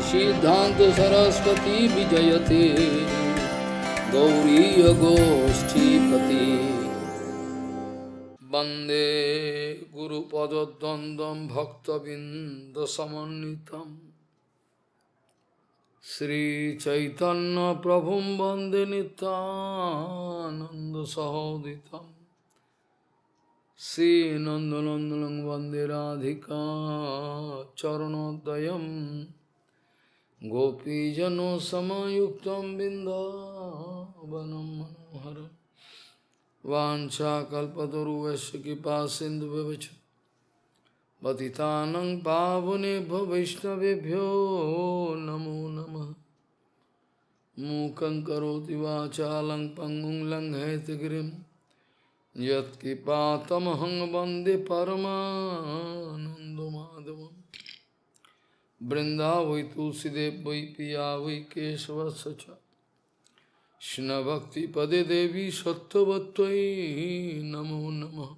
सिद्धांत सरस्वती विजयते गौरी गोष्ठीपति वंदे गुरुपद्वंद्वं भक्तबिंदसमन्वितं श्रीचैतन्य प्रभुं वंदे नित्यानंद सहोदितं श्रीनंदनंदनं वंदे राधिका चरणोदयं गोपीजनों समायुक्तं बिन्दावनं मनोहरम् वाञ्छाकल्पतरुश्च कृपा सिन्धुभ्यश्च पतितानं पावनेभ्यो वैष्णवेभ्यो नमो नमः। मूकं करोति वाचालं पङ्गुं लङ्घयितगिरिं यत्कृपातमहं वन्दे परमानन्दमाधवम्। वृन्दावै तुलसीदेव वै पिया वै केशवस्य च कृष्णभक्तिपदे देवी सत्त्ववत्त्वयि नमो नमः।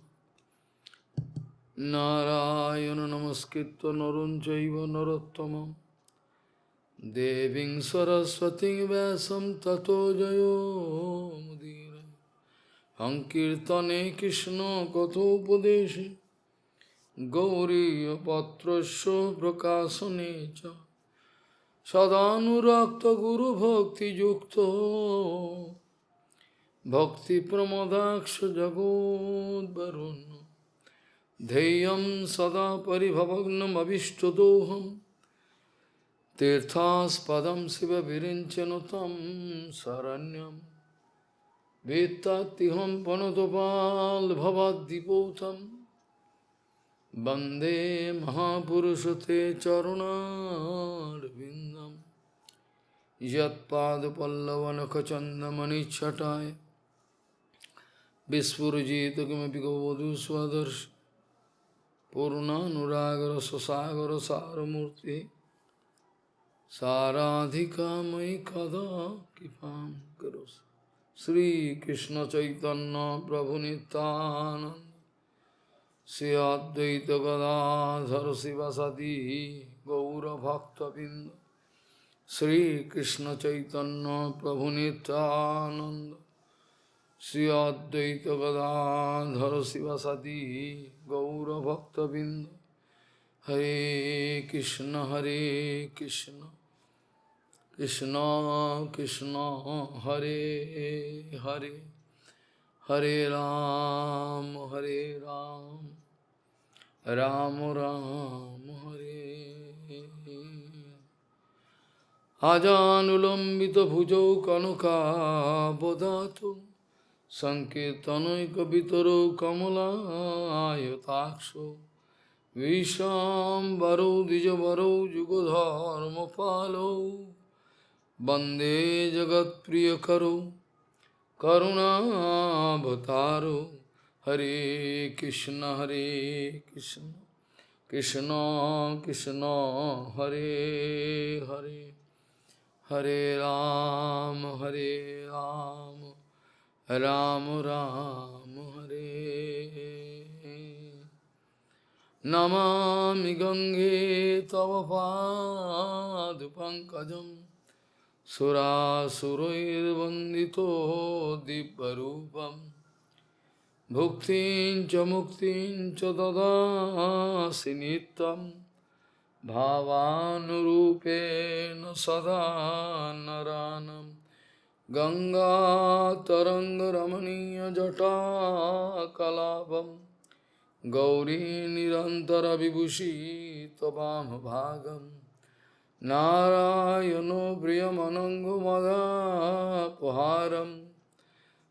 नारायण नमस्कृत्य नरं चैव नरोत्तमं देवीं सरस्वतीं व्यासं ततो जयो मुदीरये। संकीर्तने कृष्ण कथोपदेशे गौरीयपत्रस्य प्रकाशने च सदानुरक्त गुरु भक्ति युक्तो भक्ति प्रमोदाक्ष जगोद्वरुन् ध्येयं सदा परिभवग्नमभिष्टदोहं तीर्थास्पदं शिवविरिञ्चनुतं शरण्यं वेत्तातिहं पनुतपाल्भवाद्दिपोतं वन्दे महापुरुषं ते चरुणारविन्दम् यत्पादपल्लवनखचन्दमणिच्छटाय विस्फुरजित किमपि गौवधू स्वदर्श पूर्णानुरागरससागरसारमूर्ति साराधिका मयि कदा कृपां करोसि। श्रीकृष्ण चैतन्य प्रभु नित्यानन्द श्री अद्वैत गदाधर शिवसदि गौरभक्तबिंद श्रीकृष्ण चैतन्य प्रभु नित्यानंद श्री अद्वैत गदाधर शिवसदि गौरभक्तबिंद। हरे कृष्ण कृष्ण कृष्ण हरे हरे हरे राम राम राम हरे। आजानुलंबित भुजौ कनकाबदातु संकीर्तनैकवितरो कमलायताक्षो विशाम्बरो द्विजवरो युगधर्मपालो वन्दे जगत्प्रियकरो करुणावतारो। हरे कृष्ण कृष्ण कृष्ण हरे हरे हरे राम राम राम हरे। नमामि गंगे तव पादपङ्कजं सुरासुरैर्वन्दितो दिव्यरूपं भुक्तिं च मुक्तिं च ददासि नित्यं भावानुरूपेण सदा नरानं। गंगातरङ्गरमणीयजटाकलापं गौरी निरन्तरविभूषी त्ववामभागं नारायणो प्रियमनङ्गमदापहारं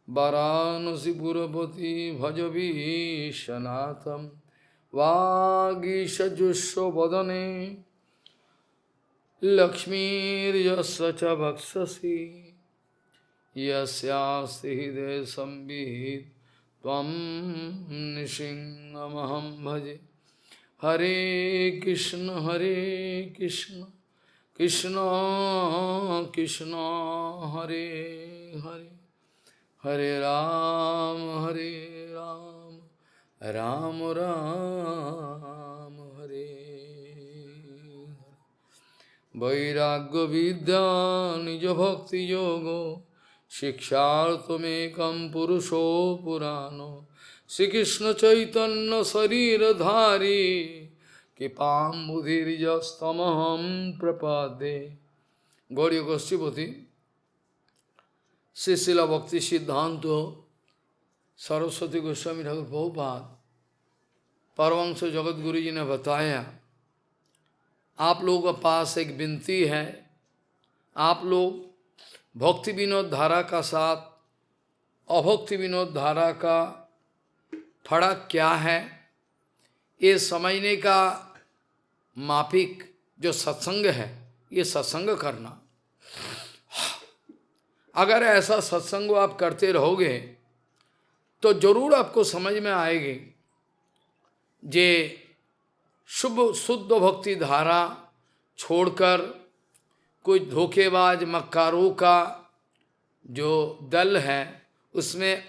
वाराणसीपुरपति भजवीशनाथं वागीशजुष्वदने लक्ष्मीर्यस्य च वक्षसि यस्यास्ति हृदये संविहित त्वं नृसिंहमहं भजे। हरे कृष्ण कृष्ण कृष्ण हरे हरे हरे राम राम राम हरे। वैराग्य विद्या निज भक्ति योगो शिक्षार्थमेकं पुरुषो पुराणो श्री कृष्ण चैतन्य शरीरधारी कृपाम्बुधिर्यस्तमहं प्रपद्ये। गौड़ीय गोष्ठीपति श्री शिला भक्ति सिद्धांत सरस्वती गोस्वामी ठाकुर प्रभुपाद परमहंस जगत गुरु जी ने बताया, आप लोगों के पास एक विनती है, आप लोग भक्ति विनोद धारा का साथ अभक्ति विनोद धारा का फर्क क्या है, ये समझने का मापिक जो सत्संग है, ये सत्संग करना। अगर ऐसा सत्संग आप करते रहोगे तो जरूर आपको समझ में आएगी जे शुद्ध भक्ति धारा छोड़कर कुछ धोखेबाज मक्कारों का जो दल है उसमें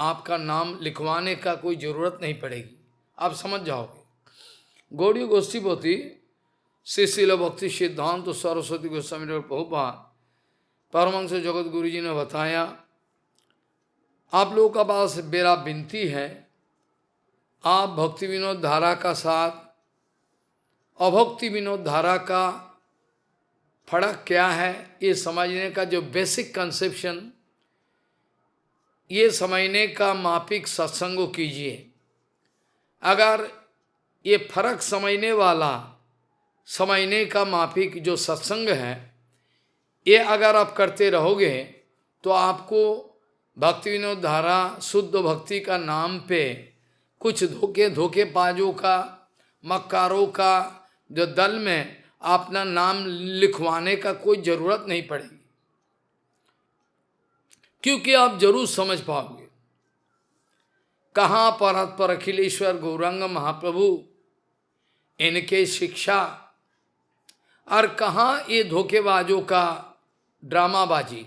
आपका नाम लिखवाने का कोई जरूरत नहीं पड़ेगी, आप समझ जाओगे। गौड़ीय गोष्ठीपति श्री शिला भक्ति सिद्धांत सरस्वती गोस्वामी प्रभुपाद परमहंस जगत गुरु जी ने बताया, आप लोगों का पास मेरा विनती है, आप भक्ति विनोद धारा का साथ अभक्ति विनोद धारा का फर्क क्या है, ये समझने का जो बेसिक कंसेप्शन, ये समझने का मापिक सत्संग कीजिए। अगर ये फर्क समझने का मापिक जो सत्संग है, ये अगर आप करते रहोगे तो आपको भक्ति विनोद धारा शुद्ध भक्ति का नाम पे कुछ धोखेबाजों का मक्कारों का जो दल में अपना नाम लिखवाने का कोई जरूरत नहीं पड़ेगी, क्योंकि आप जरूर समझ पाओगे कहाँ पर अखिलेश्वर गौरांग महाप्रभु इनके शिक्षा और कहाँ ये धोखेबाजों का ड्रामाबाजी,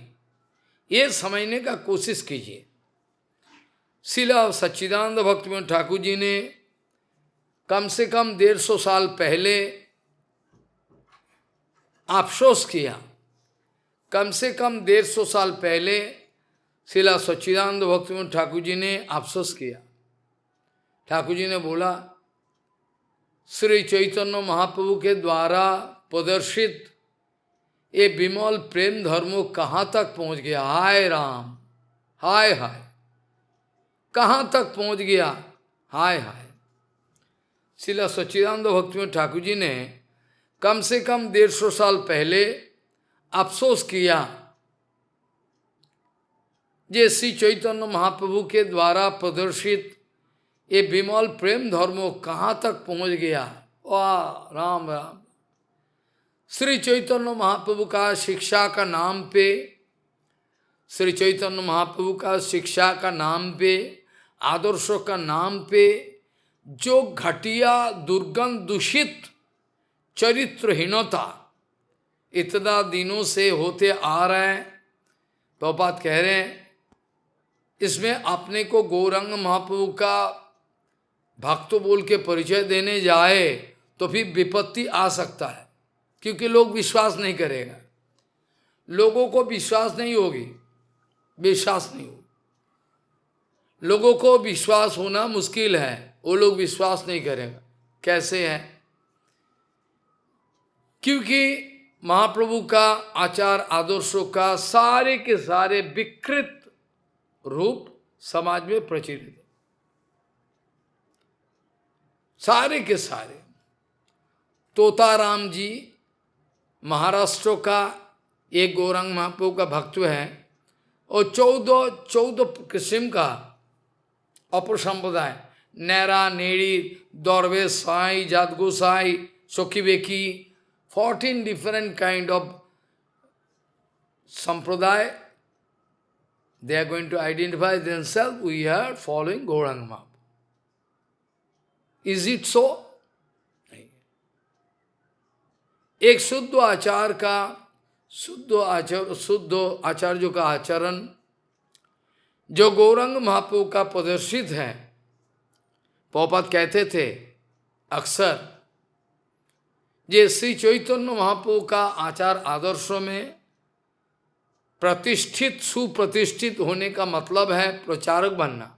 ये समझने का कोशिश कीजिए। शिला सच्चिदानंद भक्तिवेदांत ठाकुर जी ने कम से कम 150 साल पहले अफसोस किया, कम से कम 150 साल पहले शिला सच्चिदानंद भक्तिवेदांत ठाकुर जी ने अफसोस किया। ठाकुर जी ने बोला, श्री चैतन्य महाप्रभु के द्वारा प्रदर्शित ये विमल प्रेम धर्मो कहाँ तक पहुँच गया, हाय राम, हाय हाय, कहाँ तक पहुँच गया, हाय हाय। शिला सच्चिदानंद भक्तिवेदांत ठाकुर जी ने कम से कम 150 साल पहले अफसोस किया, जे श्री चैतन्य महाप्रभु के द्वारा प्रदर्शित ये विमल प्रेम धर्मो कहाँ तक पहुँच गया। वाह राम राम। श्री चैतन्य महाप्रभु का शिक्षा का नाम पे, श्री चैतन्य महाप्रभु का शिक्षा का नाम पे, आदर्शों का नाम पे जो घटिया दुर्गंध दूषित चरित्रहीनता इतना दिनों से होते आ रहे हैं, प्रभुपाद कह रहे हैं इसमें अपने को गौरांग महाप्रभु का भक्त बोल के परिचय देने जाए तो फिर विपत्ति आ सकता है, क्योंकि लोग विश्वास नहीं करेगा, लोगों को विश्वास नहीं होगी, विश्वास नहीं होगी, लोगों को विश्वास होना मुश्किल है, वो लोग विश्वास नहीं करेगा। कैसे है? क्योंकि महाप्रभु का आचार आदर्शों का सारे के सारे विकृत रूप समाज में प्रचलित है, सारे के सारे। तोताराम जी महाराष्ट्र का एक गौरांग महाप्रभु का भक्त है, और 14 किस्म का अपर संप्रदाय, नैरा नेड़ी दौरवे साई जात गोसाई सोखी Beki, 14 different kind of sampradaya, they are going to identify themselves, we are following Gauranga Mahaprabhu. Is it so? एक शुद्ध आचार का शुद्ध आचार्यों का आचरण जो गौरांग महाप्रभु का प्रदर्शित है, प्रभुपाद कहते थे अक्सर ये श्री चैतन्य महाप्रभु का आचार आदर्शों में प्रतिष्ठित सुप्रतिष्ठित होने का मतलब है प्रचारक बनना।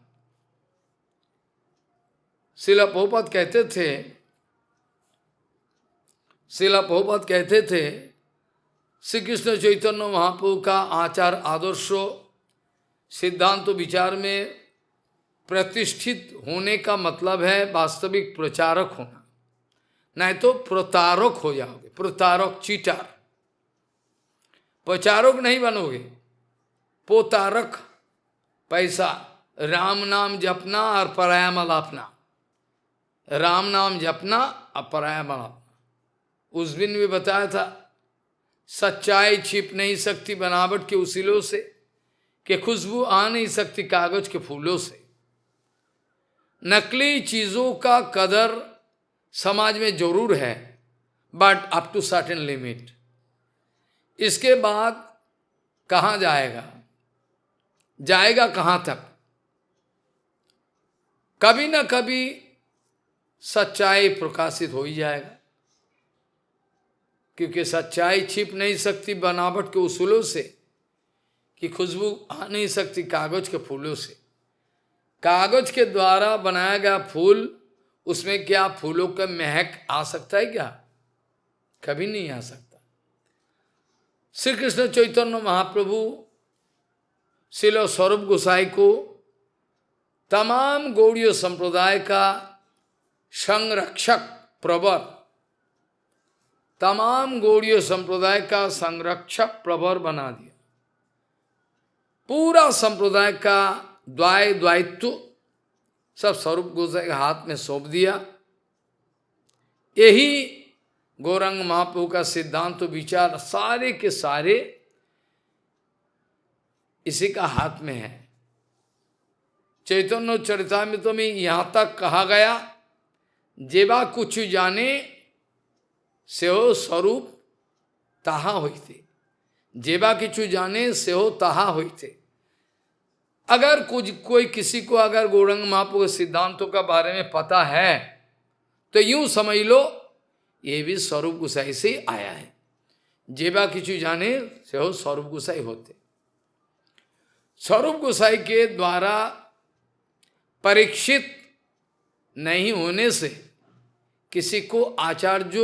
श्रील प्रभुपाद कहते थे श्री कृष्ण चैतन्य महाप्रभु का आचार आदर्शों सिद्धांत विचार में प्रतिष्ठित होने का मतलब है वास्तविक प्रचारक होना, नहीं तो प्रतारक हो जाओगे, प्रतारक चीटर। प्रचारक नहीं बनोगे, पोतारक, पैसा, राम नाम जपना और पराया मलापना, राम नाम जपना और पराया मलापना। उस दिन भी बताया था, सच्चाई छिप नहीं सकती बनावट के उसीलों से, कि खुशबू आ नहीं सकती कागज के फूलों से। नकली चीजों का कदर समाज में जरूर है, but up to certain limit. इसके बाद कहाँ जाएगा, जाएगा कहाँ तक? कभी न कभी सच्चाई प्रकाशित हो ही जाएगा, क्योंकि सच्चाई छिप नहीं सकती बनावट के उसूलों से, कि खुशबू आ नहीं सकती कागज के फूलों से। कागज के द्वारा बनाया गया फूल, उसमें क्या फूलों का महक आ सकता है क्या? कभी नहीं आ सकता। श्री कृष्ण चैतन्य महाप्रभु श्रील स्वरूप गोसाई को तमाम गौड़ीय संप्रदाय का संरक्षक प्रवर, तमाम गौड़ीय संप्रदाय का संरक्षक प्रवर बना दिया। पूरा संप्रदाय का द्वायित्व सब स्वरूप गोसाई के हाथ में सौंप दिया। यही गौरांग महाप्रभु का सिद्धांत तो विचार सारे के सारे इसी का हाथ में है। चैतन्य चरितामृत में यहां तक कहा गया, जेबा कुछ जाने सेहो स्वरूप ताहा होइते, जेबा किछु जाने सेहो ताहा होइते। अगर कोई किसी को अगर गौरांग महाप्रभु के सिद्धांतों का बारे में पता है तो यूं समझ लो ये भी स्वरूप गोसाई से आया है। जेबा किछु जाने से हो स्वरूप गोसाई होते। स्वरूप गोसाई के द्वारा परीक्षित नहीं होने से किसी को आचार्य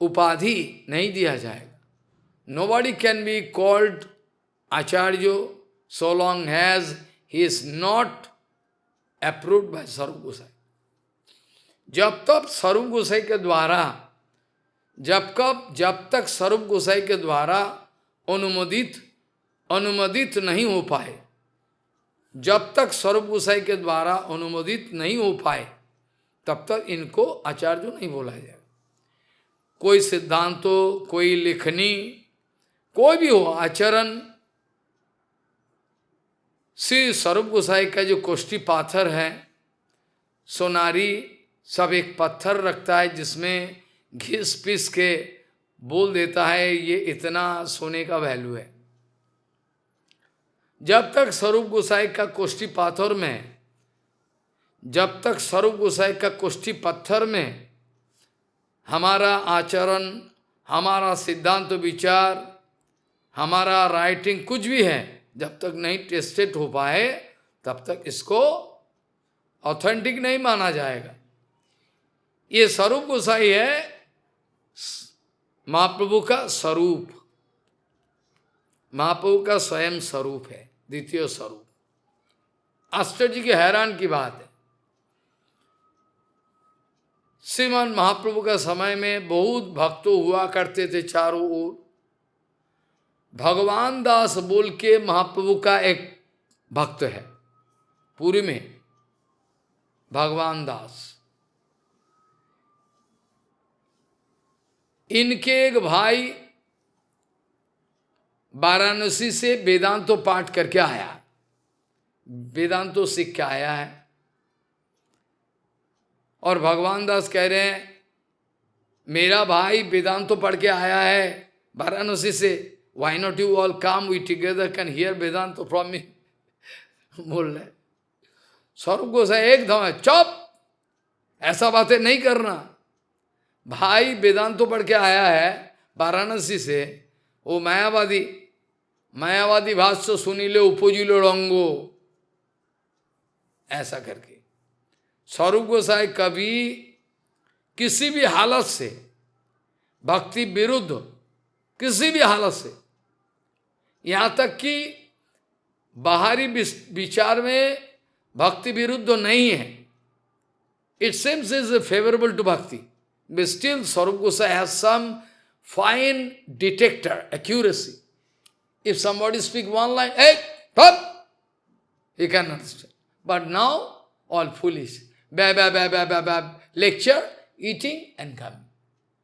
उपाधि नहीं दिया जाएगा। Nobody can be called Acharya so long as he is not approved by स्वरूप गोसाई। जब तक स्वरूप गोसाई के द्वारा जब तक स्वरूप गोसाई के द्वारा अनुमोदित नहीं हो पाए, जब तक स्वरूप गोसाई के द्वारा अनुमोदित नहीं हो पाए, तब तक इनको आचार्य नहीं बोला जाएगा। कोई सिद्धांतों, कोई लेखनी, कोई भी हो आचरण, श्री स्वरूप गोसाई का जो कोष्ठी पाथर है, सोनारी, सब एक पत्थर रखता है जिसमें घिस पिस के बोल देता है ये इतना सोने का वैल्यू है। जब तक स्वरूप गोसाई का कोष्ठी पाथर में, जब तक स्वरूप गोसाई का कोष्ठी पत्थर में हमारा आचरण, हमारा सिद्धांत विचार, हमारा राइटिंग कुछ भी है, जब तक नहीं टेस्टेड हो पाए तब तक इसको ऑथेंटिक नहीं माना जाएगा। ये स्वरूप गोसाई है महाप्रभु का स्वरूप, महाप्रभु का स्वयं स्वरूप है, द्वितीय स्वरूप। आश्चर्य की हैरान की बात है, श्रीमान महाप्रभु का समय में बहुत भक्त हुआ करते थे चारों ओर। भगवान दास बोल के महाप्रभु का एक भक्त है पुरी में, भगवान दास। इनके एक भाई वाराणसी से वेदांतो पाठ करके आया, वेदांतो सीख के आया है। और भगवान दास कह रहे हैं मेरा भाई वेदांतो पढ़ के आया है वाराणसी से, why not you all come, we together can hear Vedanta from me? बोल रहे स्वरूप गोसाई एकदम है, चुप, ऐसा बातें नहीं करना। भाई वेदांतो पढ़ के आया है वाराणसी से, वो मायावादी मायावादी भाष्य सुनिले उपजिलो रंगो, ऐसा करके स्वरूप गोसाई कभी किसी भी हालत से भक्ति विरुद्ध, किसी भी हालत से, यहां तक कि बाहरी विचार में भक्ति विरुद्ध नहीं है, it seems is favorable to bhakti, but still Swarup Gosai has some fine detector, accuracy. If somebody speak one line, hey, stop, he can understand. But now, all foolish. Bab, lecture, eating and coming.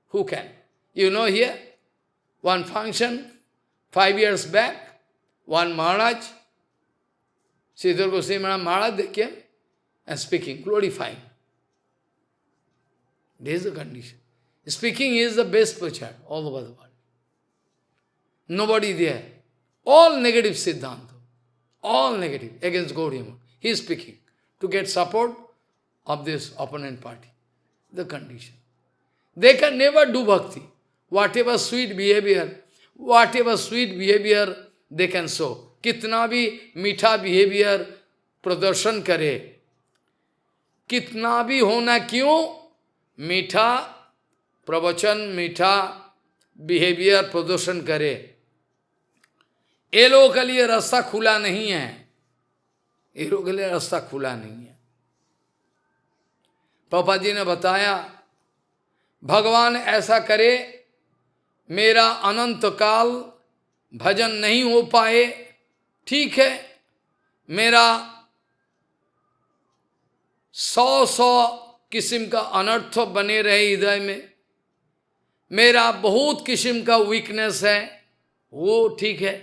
Who can? You know here, one function, 5 years back, one Maharaj, Sridhar Goswami Maharaj, they came and speaking, glorifying. This is the condition. Speaking is the best prachar all over the world. Nobody there. All negative Siddhanta. All negative against Gaudiya Math. He is speaking to get support of this opponent party. The condition. They can never do bhakti. Whatever sweet behavior they can show. कितना भी मीठा behaviour प्रदर्शन करे, कितना भी होना क्यों, मीठा प्रवचन, मीठा बिहेवियर प्रदर्शन करे, ये लोगों के लिए रास्ता खुला नहीं है, ये लोगों के लिए रास्ता खुला नहीं है। पापा जी ने बताया, भगवान ऐसा करे, मेरा अनंत काल भजन नहीं हो पाए, ठीक है, मेरा 100 किस्म का अनर्थ बने रहे हृदय में, मेरा बहुत किस्म का वीकनेस है, वो ठीक है,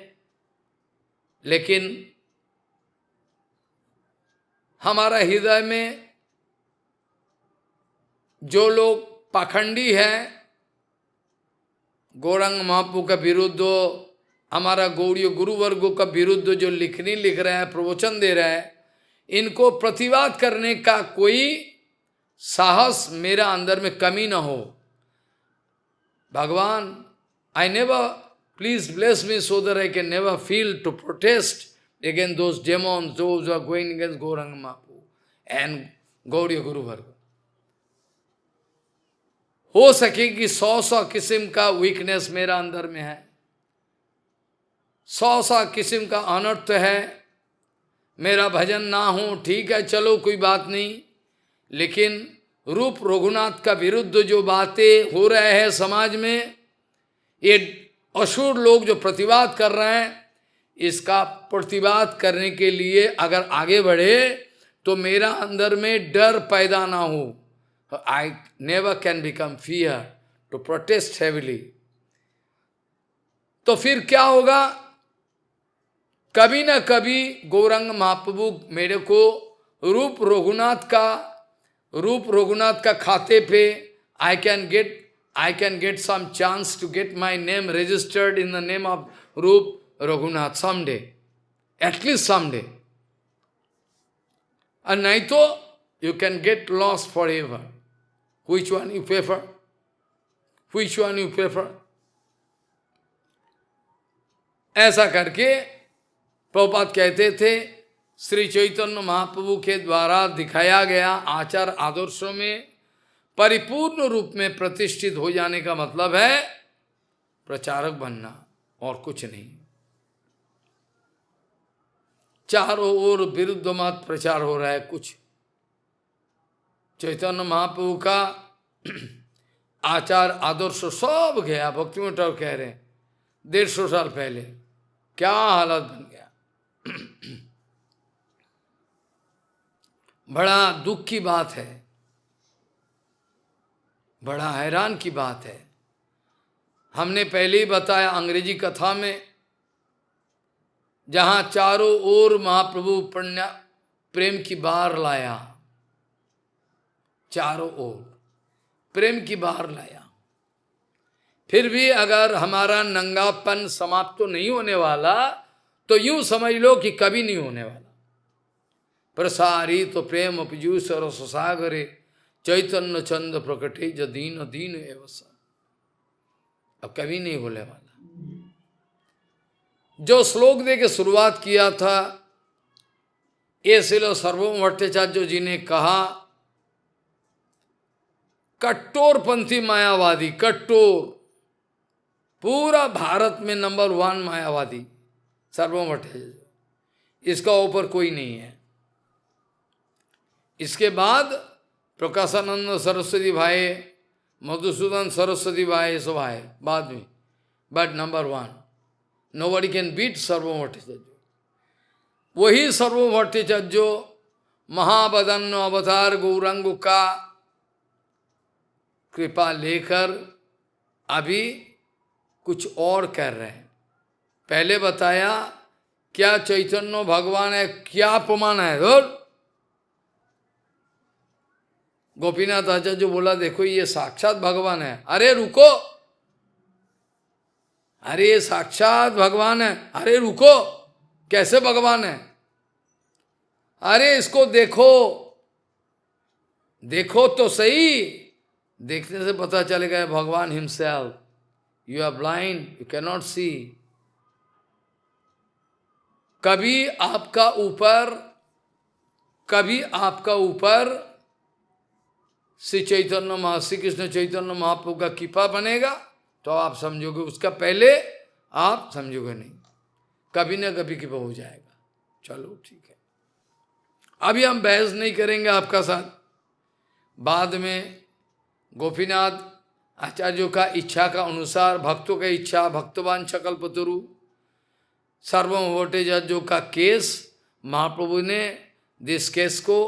लेकिन हमारा हृदय में जो लोग पाखंडी है, गौरांग महाप्रभु का विरुद्ध, हमारा गौड़ीय गुरुवर्गों का विरुद्ध जो लिख रहे हैं, प्रवचन दे रहे हैं, इनको प्रतिवाद करने का कोई साहस मेरा अंदर में कमी ना हो। भगवान, I never, please bless me so that I can never feel to protest against those demons, those who are going against Gauranga Mahaprabhu and Gaudiya गुरुवर्ग। हो सके कि 100 किस्म का वीकनेस मेरा अंदर में है, 100 किस्म का अनर्थ है, मेरा भजन ना हो, ठीक है, चलो कोई बात नहीं, लेकिन रूप रघुनाथ का विरुद्ध जो बातें हो रहे हैं समाज में, ये असुर लोग जो प्रतिवाद कर रहे हैं, इसका प्रतिवाद करने के लिए अगर आगे बढ़े तो मेरा अंदर में डर पैदा ना हो। I never can become fear to protest heavily. तो फिर क्या होगा, कभी ना कभी गौरांग महाप्रभु मेरे को रूप रघुनाथ का खाते पे I can get some chance to get my name registered in the name of Rup Raghunath someday, at least someday. And nahi to you can get lost forever. Which one you prefer? Which one you prefer? ऐसा करके प्रभुपाद कहते थे, श्री चैतन्य महाप्रभु के द्वारा दिखाया गया आचार आदर्शों में परिपूर्ण रूप में प्रतिष्ठित हो जाने का मतलब है प्रचारक बनना, और कुछ नहीं। चारों ओर विरुद्ध मत प्रचार हो रहा है, कुछ चैतन्य महाप्रभु का आचार आदर्श सब गया। भक्ति में कह रहे हैं 150 साल पहले क्या हालत बन गया। बड़ा दुख की बात है, बड़ा हैरान की बात है। हमने पहले ही बताया अंग्रेजी कथा में, जहां चारों ओर महाप्रभु प्रेम की बार लाया, चारों ओर प्रेम की बार लाया, फिर भी अगर हमारा नंगापन समाप्त तो नहीं होने वाला, तो यूं समझ लो कि कभी नहीं होने वाला। प्रसारी तो प्रेम उपजू सरस सागरे चैतन्य चंद प्रकटे ज दीन दीन एवं सा। अब कभी नहीं बोले वाला। जो श्लोक दे के शुरुआत किया था, ये श्रील सर्वभौम भट्टाचार्य जी ने कहा, कट्टोरपंथी मायावादी, कट्टोर, पूरा भारत में नंबर 1 मायावादी सर्वभौम भट्टाचार्य, इसका ऊपर कोई नहीं है। इसके बाद प्रकाशानंद सरस्वती भाई, मधुसूदन सरस्वती भाई, सब आए बाद में, but number 1 nobody can beat Sarvabhauma Bhattacharya. वही सर्वभौम भट्टाचार्य महाबदन्य अवतार गौरांग का कृपा लेकर अभी कुछ और कर रहे हैं। पहले बताया क्या चैतन्य भगवान है, क्या प्रमाण है? गोपीनाथ आचार्य बोला देखो ये साक्षात भगवान है। अरे रुको, अरे ये साक्षात भगवान है। अरे रुको, कैसे भगवान है? अरे इसको देखो, देखो तो सही। देखने से पता चलेगा भगवान himself. You are blind, you can not see. कभी आपका ऊपर श्री चैतन्य श्री कृष्ण चैतन्य महाप्रभु का कृपा बनेगा तो आप समझोगे, उसका पहले आप समझोगे नहीं। कभी ना कभी कृपा हो जाएगा। चलो ठीक है, अभी हम बहस नहीं करेंगे आपका साथ। बाद में गोपीनाथ आचार्यों का इच्छा का अनुसार, भक्तों का इच्छा, भक्तवान सकल्पतरु सर्वभौम भट्टाचार्य का केस, महाप्रभु ने इस केस को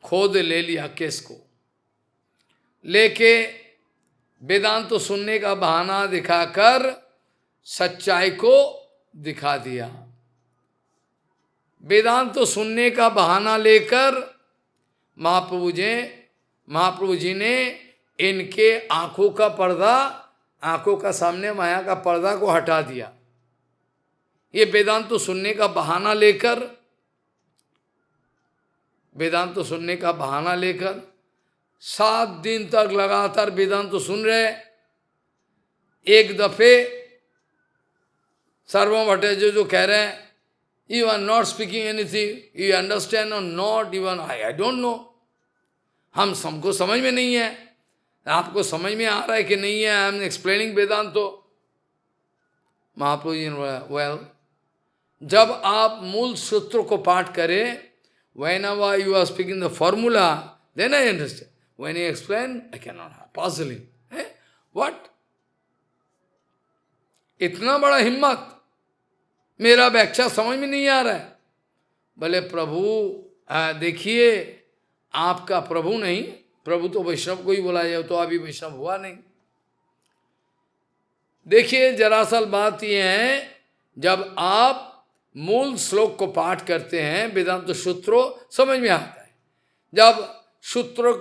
खोद ले लिया। केस को लेके वेदांत तो सुनने का बहाना दिखाकर सच्चाई को दिखा दिया। वेदांत तो सुनने का बहाना लेकर महाप्रभु जी ने इनके आंखों का पर्दा, आंखों का सामने माया का पर्दा को हटा दिया। ये वेदांत तो सुनने का बहाना लेकर, वेदांत तो सुनने का बहाना लेकर 7 दिन तक लगातार वेदांत तो सुन रहे। एक दफे सर्वभौम भट्टाचार्य जो कह रहे हैं, you are not speaking anything, you understand और not even I don't know. हम सबको समझ में नहीं है, आपको समझ में आ रहा है कि नहीं है? आई एम एक्सप्लेनिंग वेदांत। तो महाप्रभु जी ने बोला, वेल, जब आप मूल सूत्र को पाठ करें, whenever you are speaking the formula, then I understand. When you explain, I cannot have puzzling. What? इतना बड़ा हिम्मत, मेरा व्याख्या समझ में नहीं आ रहा है। बोले प्रभु देखिए, आपका प्रभु नहीं, प्रभु तो वैष्णव को ही बोला जाए, तो अभी वैष्णव हुआ नहीं। देखिए दरअसल बात यह है, जब आप मूल श्लोक को पाठ करते हैं, वेदांत सूत्रों समझ में आता है। जब सूत्रों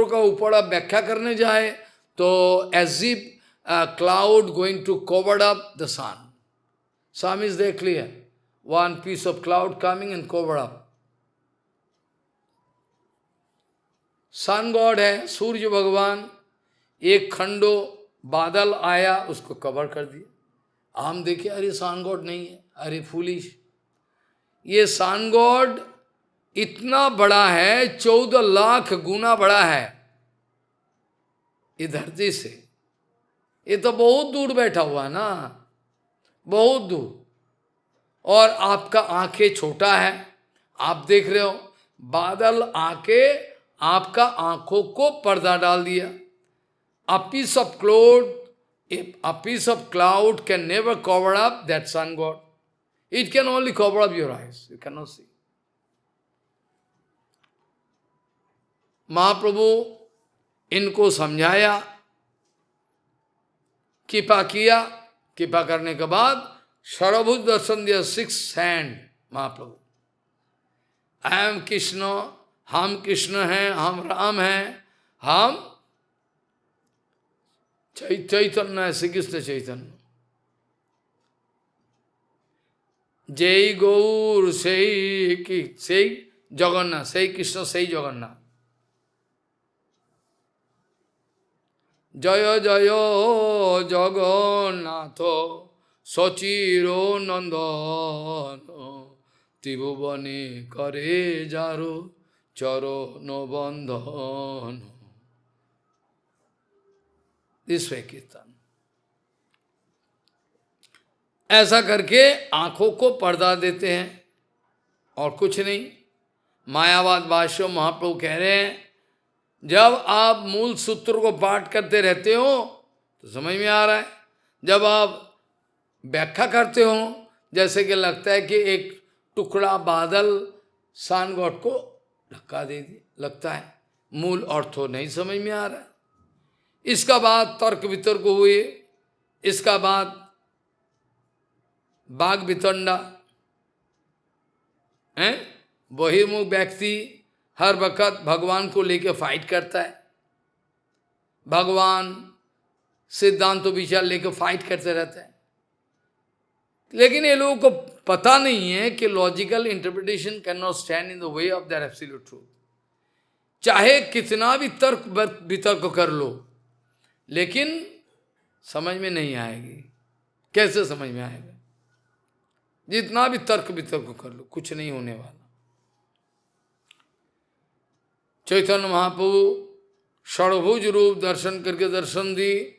का ऊपर आप व्याख्या करने जाए तो as if cloud going to cover up the sun. Sun is there clear. One piece of cloud coming and cover up. Sun god है, सूर्य भगवान, एक खंडो बादल आया उसको कवर कर दिया। हम देखे अरे सन गॉड नहीं है, अरे फूलिश। ये सन गॉड इतना बड़ा है, 14 लाख गुना बड़ा है ये धरती से। ये तो बहुत दूर बैठा हुआ है ना, बहुत दूर। और आपका आंखें छोटा है, आप देख रहे हो बादल आके आपका आंखों को पर्दा डाल दिया। A piece of cloud can never cover up that sun god. It can only cover up your eyes. You cannot see. महाप्रभु इनको समझाया, कृपा किया। कृपा करने के बाद सर्वभूत दर्शन दिया, 6th hand Mahaprabhu. I am Krishna, हम कृष्ण हैं, हम राम हैं, हम चैतन्य है, श्री कृष्ण चैतन्य। जय गौर से जगन्नाथ, सही कृष्ण, सही जगन्नाथ। जय जय जगन्नाथ सचिरो नंदन, त्रिभुवने करे जारो चरण बंधन। इस वे कीर्तन ऐसा करके आंखों को पर्दा देते हैं और कुछ नहीं। मायावाद भाष्य महाप्रभु कह रहे हैं, जब आप मूल सूत्र को पाठ करते रहते हो तो समझ में आ रहा है, जब आप व्याख्या करते हो जैसे कि लगता है कि एक टुकड़ा बादल सान गॉड को धक्का दे दी, लगता है मूल अर्थ नहीं समझ में आ रहा है। इसका बाद तर्क वितर्क हुए, इसका बाद बाग वितंडा है। बहिर्मुख व्यक्ति हर वक्त भगवान को लेकर फाइट करता है, भगवान सिद्धांत विचार लेकर फाइट करते रहता है। लेकिन ये लोगों को पता नहीं है कि logical interpretation can not stand in the way of that absolute truth. चाहे कितना भी तर्क वितर्क कर लो, लेकिन समझ में नहीं आएगी। कैसे समझ में आएगा? जितना भी तर्क वितर्क कर लो, कुछ नहीं होने वाला। चैतन्य महाप्रभु षड़भुज रूप दर्शन करके दर्शन दी।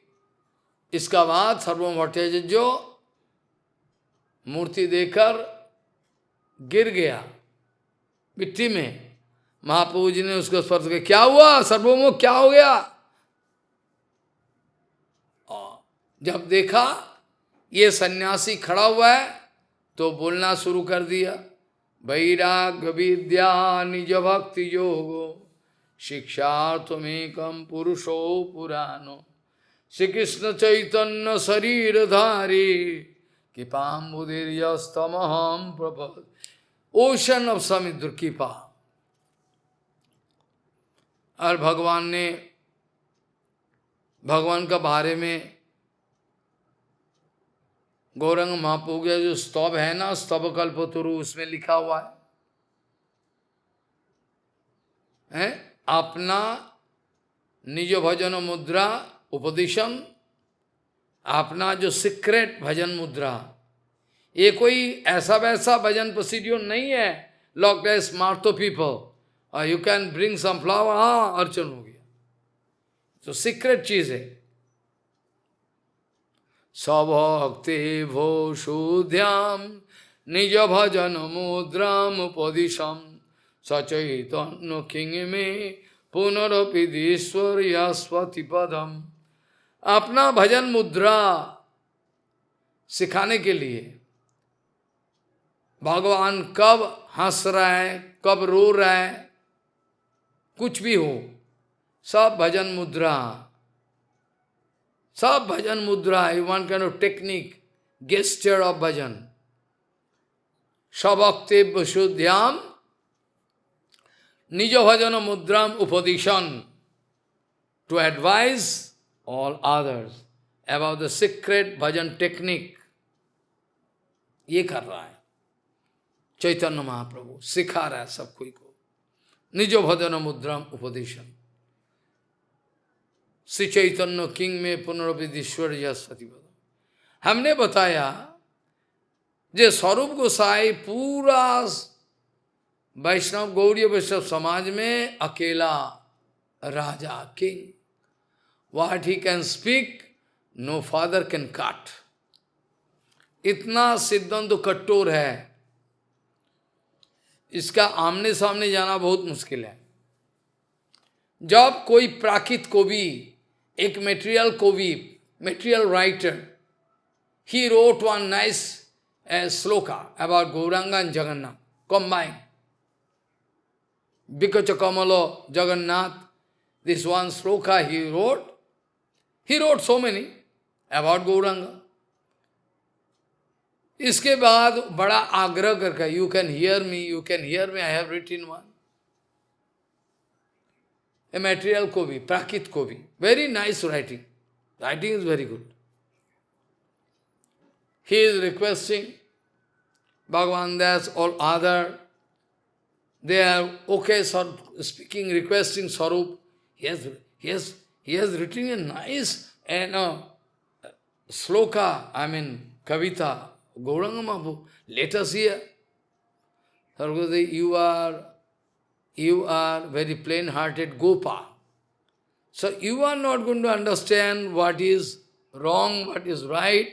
इसका बाद सर्वभौम भट्टाचार्य जो मूर्ति देकर गिर गया मिट्टी में, महाप्रभु जी ने उसको स्पर्श किया, क्या हुआ सर्वभौम, क्या हो गया? और जब देखा ये सन्यासी खड़ा हुआ है तो बोलना शुरू कर दिया, वैराग्य विद्या निज भक्ति योगो शिक्षार्थमेकम पुरुषो पुराणो, श्री कृष्ण चैतन्य शरीरधारी कृपाम्बुदीर्यस्तमहम प्रपद। ओशन ऑफ समुद्र कृपा। और भगवान ने, भगवान का बारे में गौरंग महाप्रभु का जो स्तव है ना, स्तव कल्पतरु, उसमें लिखा हुआ है अपना निज भजन मुद्रा उपदेशम, अपना जो सीक्रेट भजन मुद्रा। ये कोई ऐसा वैसा भजन प्रोसीड्यूर नहीं है, लॉक स्मार्ट तो पीपल और you can bring some flower, हाँ अर्चन हो गया, तो सीक्रेट चीज है। स्वभक्ति भो शुद्ध्याम निज भजन मुद्राम उपदिशम, सचैतन्य किंग में पुनरपिदीश्वर यस्वति पदम। अपना भजन मुद्रा सिखाने के लिए, भगवान कब हंस रहा है, कब रो रहा है, कुछ भी हो, सब भजन मुद्रा, सब भजन मुद्रा, one kind of technique, gesture of bhajan. स्वभक्ति विशुद्ध्याम निज भजन मुद्राम उपदिशन, to advise all others about the secret bhajan technique। ये कर रहा है चैतन्य महाप्रभु, सिखा रहा है सब कोई को, निजो भजन मुद्राम उपदेशन। श्री चैतन्य किंग में पुनर्विदीश्वर सतीपद। हमने बताया जे स्वरूप गोसाई पूरा वैष्णव गौड़ीय वैष्णव समाज में अकेला राजा, king. What he can speak, no father can cut। इतना सिद्धांत कठोर है, इसका आमने सामने जाना बहुत मुश्किल है। जब कोई प्राकृत कवि, एक मेटेरियल कवि, material writer, he wrote one nice sloka about Gauranga and Jagannath combined, Bikacha Kamalo Jagannath, this one sloka he wrote so many about Gauranga। इसके बाद बड़ा आग्रह करके, you can hear me, you can hear me, I have written one। A material Kovi, Prakrit Kovi, very nice writing, writing is very good। He is requesting Bhagavan Das, all other They are okay, speaking, requesting Sarup. He has written a nice and sloka, kavita, Gauranga Mahaprabhu. Let us hear. Sarvagosai, you are very plain-hearted Gopa. So you are not going to understand what is wrong, what is right.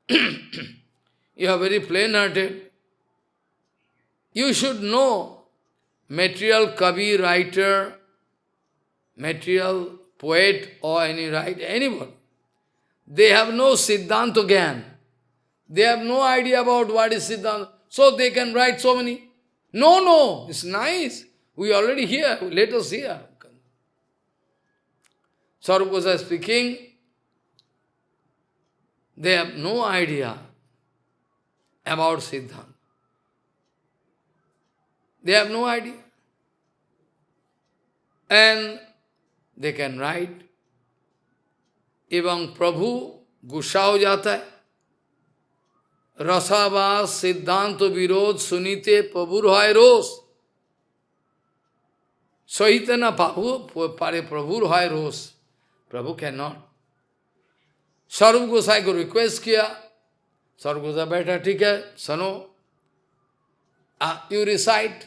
You are very plain-hearted. You should know material kavi, writer, material poet or any writer, anyone. They have no Siddhanta Gyan. They have no idea about what is Siddhanta. So they can write so many. No, it's nice. We already hear. Let us hear. Sarup Gosai speaking, they have no idea about Siddhanta. They have no idea. And they can write. Evam Prabhu गुस्सा हो जाता है. रसावास सिद्धांत विरोध सुनीते प्रभुर হয় रोष. सहित ना पापु पारे प्रभुर হয় रोष. Prabhu cannot. Sarup Gosai को रिक्वेस्ट किया. Sarup Gosai बैठा, ठीक है, सुनो. You recite.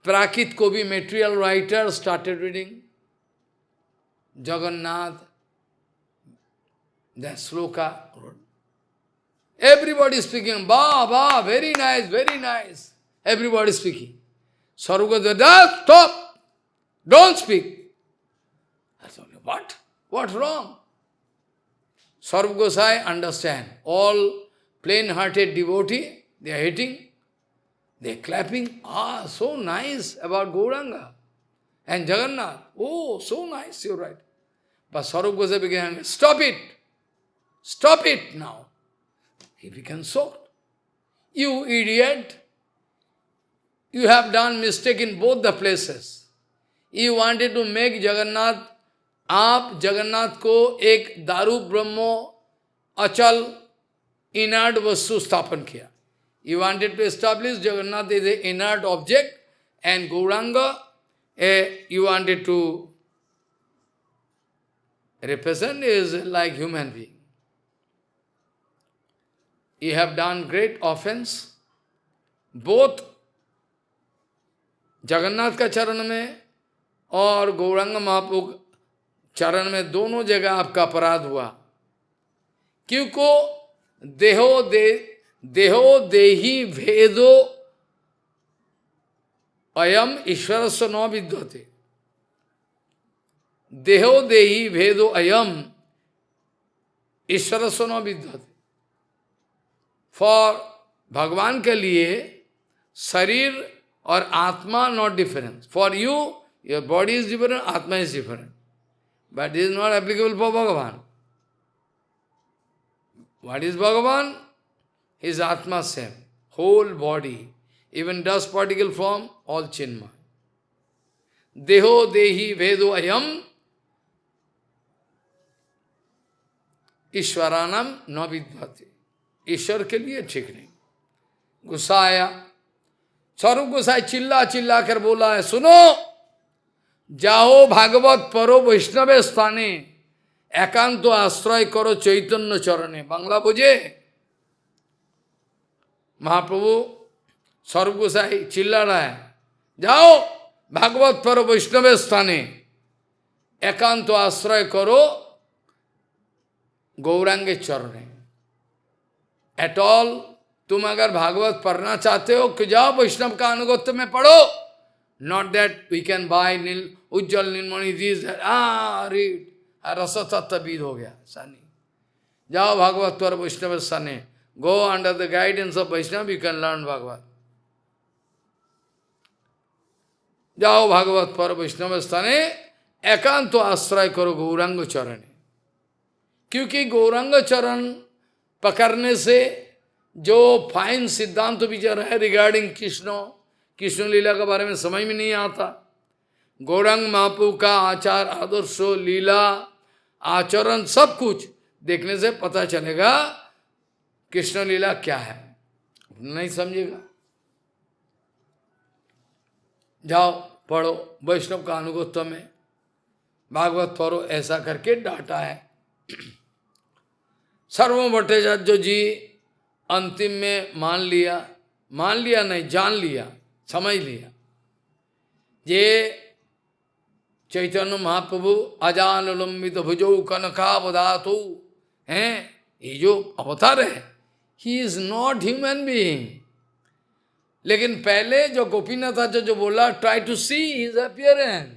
Prakrit Kobi, material writer, started reading. Jagannath, that sloka. Everybody speaking, ba, very nice, very nice. Everybody speaking. Sarup Gosai, stop! Don't speak. I thought, what? What's wrong? Sarup Gosai understand. All plain-hearted devotee, they are hating. They are clapping. So nice about Gauranga. And Jagannath. Oh, so nice, you're right. But Sarup Gosai began, stop it. Stop it now. He became shocked. You idiot. You have done mistake in both the places. You wanted to make Jagannath, आप जगन्नाथ को एक दारू ब्रह्मो अचल inert वस्तु स्थापन किया. You wanted to establish Jagannath is an inert object and Gauranga, you wanted to represent is like human being. You have done great offense. Both Jagannath का चरण में और गौरांग महाप्रभु चरण में दोनों जगह आपका अपराध हुआ. क्योंकि देहो देही भेदो अयम ईश्वरस्य न विद्यते. देहो देही भेदो अयम ईश्वरस्य न विद्यते. फॉर भगवान के लिए शरीर और आत्मा not different. For you, your body is different, Atma is different. But this is not applicable for Bhagavan. What is Bhagavan? His Atma same. Whole body. Even dust particle form, all Chinmay. Deho dehi vedo ayam Ishwaranam na vidbhati. ईश्वर के लिए ठीक नहीं. गुस्सा आया. स्वरूप गोसाई चिल्ला कर बोला है, सुनो, जाओ भागवत परो वैष्णव स्थाने एकांत आश्रय करो चैतन्य चरणे. बांग्ला बुझे? महाप्रभु स्वरूप गोसाई चिल्ला रहा है, जाओ भागवत परो वैष्णव स्थाने एकांत आश्रय करो गौरांगे चरणे. एट ऑल तुम अगर भागवत पढ़ना चाहते हो कि जाओ वैष्णव का अनुगत्य में पढ़ो. Not that we can buy Ujjwal Neelmani this read रस तत्वविद हो गया. सानी जाओ भागवत पर वैष्णव स्थाने. Go under the guidance of Vaishnava you can learn Bhagavat. जाओ भागवत पर वैष्णव स्थाने एकांत आश्रय करो गौरांग चरणे. क्योंकि गौरांग चरण पकड़ने से जो फाइन सिद्धांत विचार है रिगार्डिंग कृष्ण लीला के बारे में समझ में नहीं आता. गौरांग महाप्रभु का आचार आदर्श लीला आचरण सब कुछ देखने से पता चलेगा कृष्ण लीला क्या है. नहीं समझेगा. जाओ पढ़ो वैष्णव का अनुगत्य में, भागवत पढ़ो, ऐसा करके डांटा है। सर्व भट्टाचार्य जी अंतिम में मान लिया नहीं, जान लिया, समझ लिया, ये चैतन्य महाप्रभु अजानुलंबित भुजौ कनकावदातु हैं, ये जो अवतार है, he is not human being. लेकिन पहले जो गोपीनाथ आचार्य जो बोला, try to see his appearance,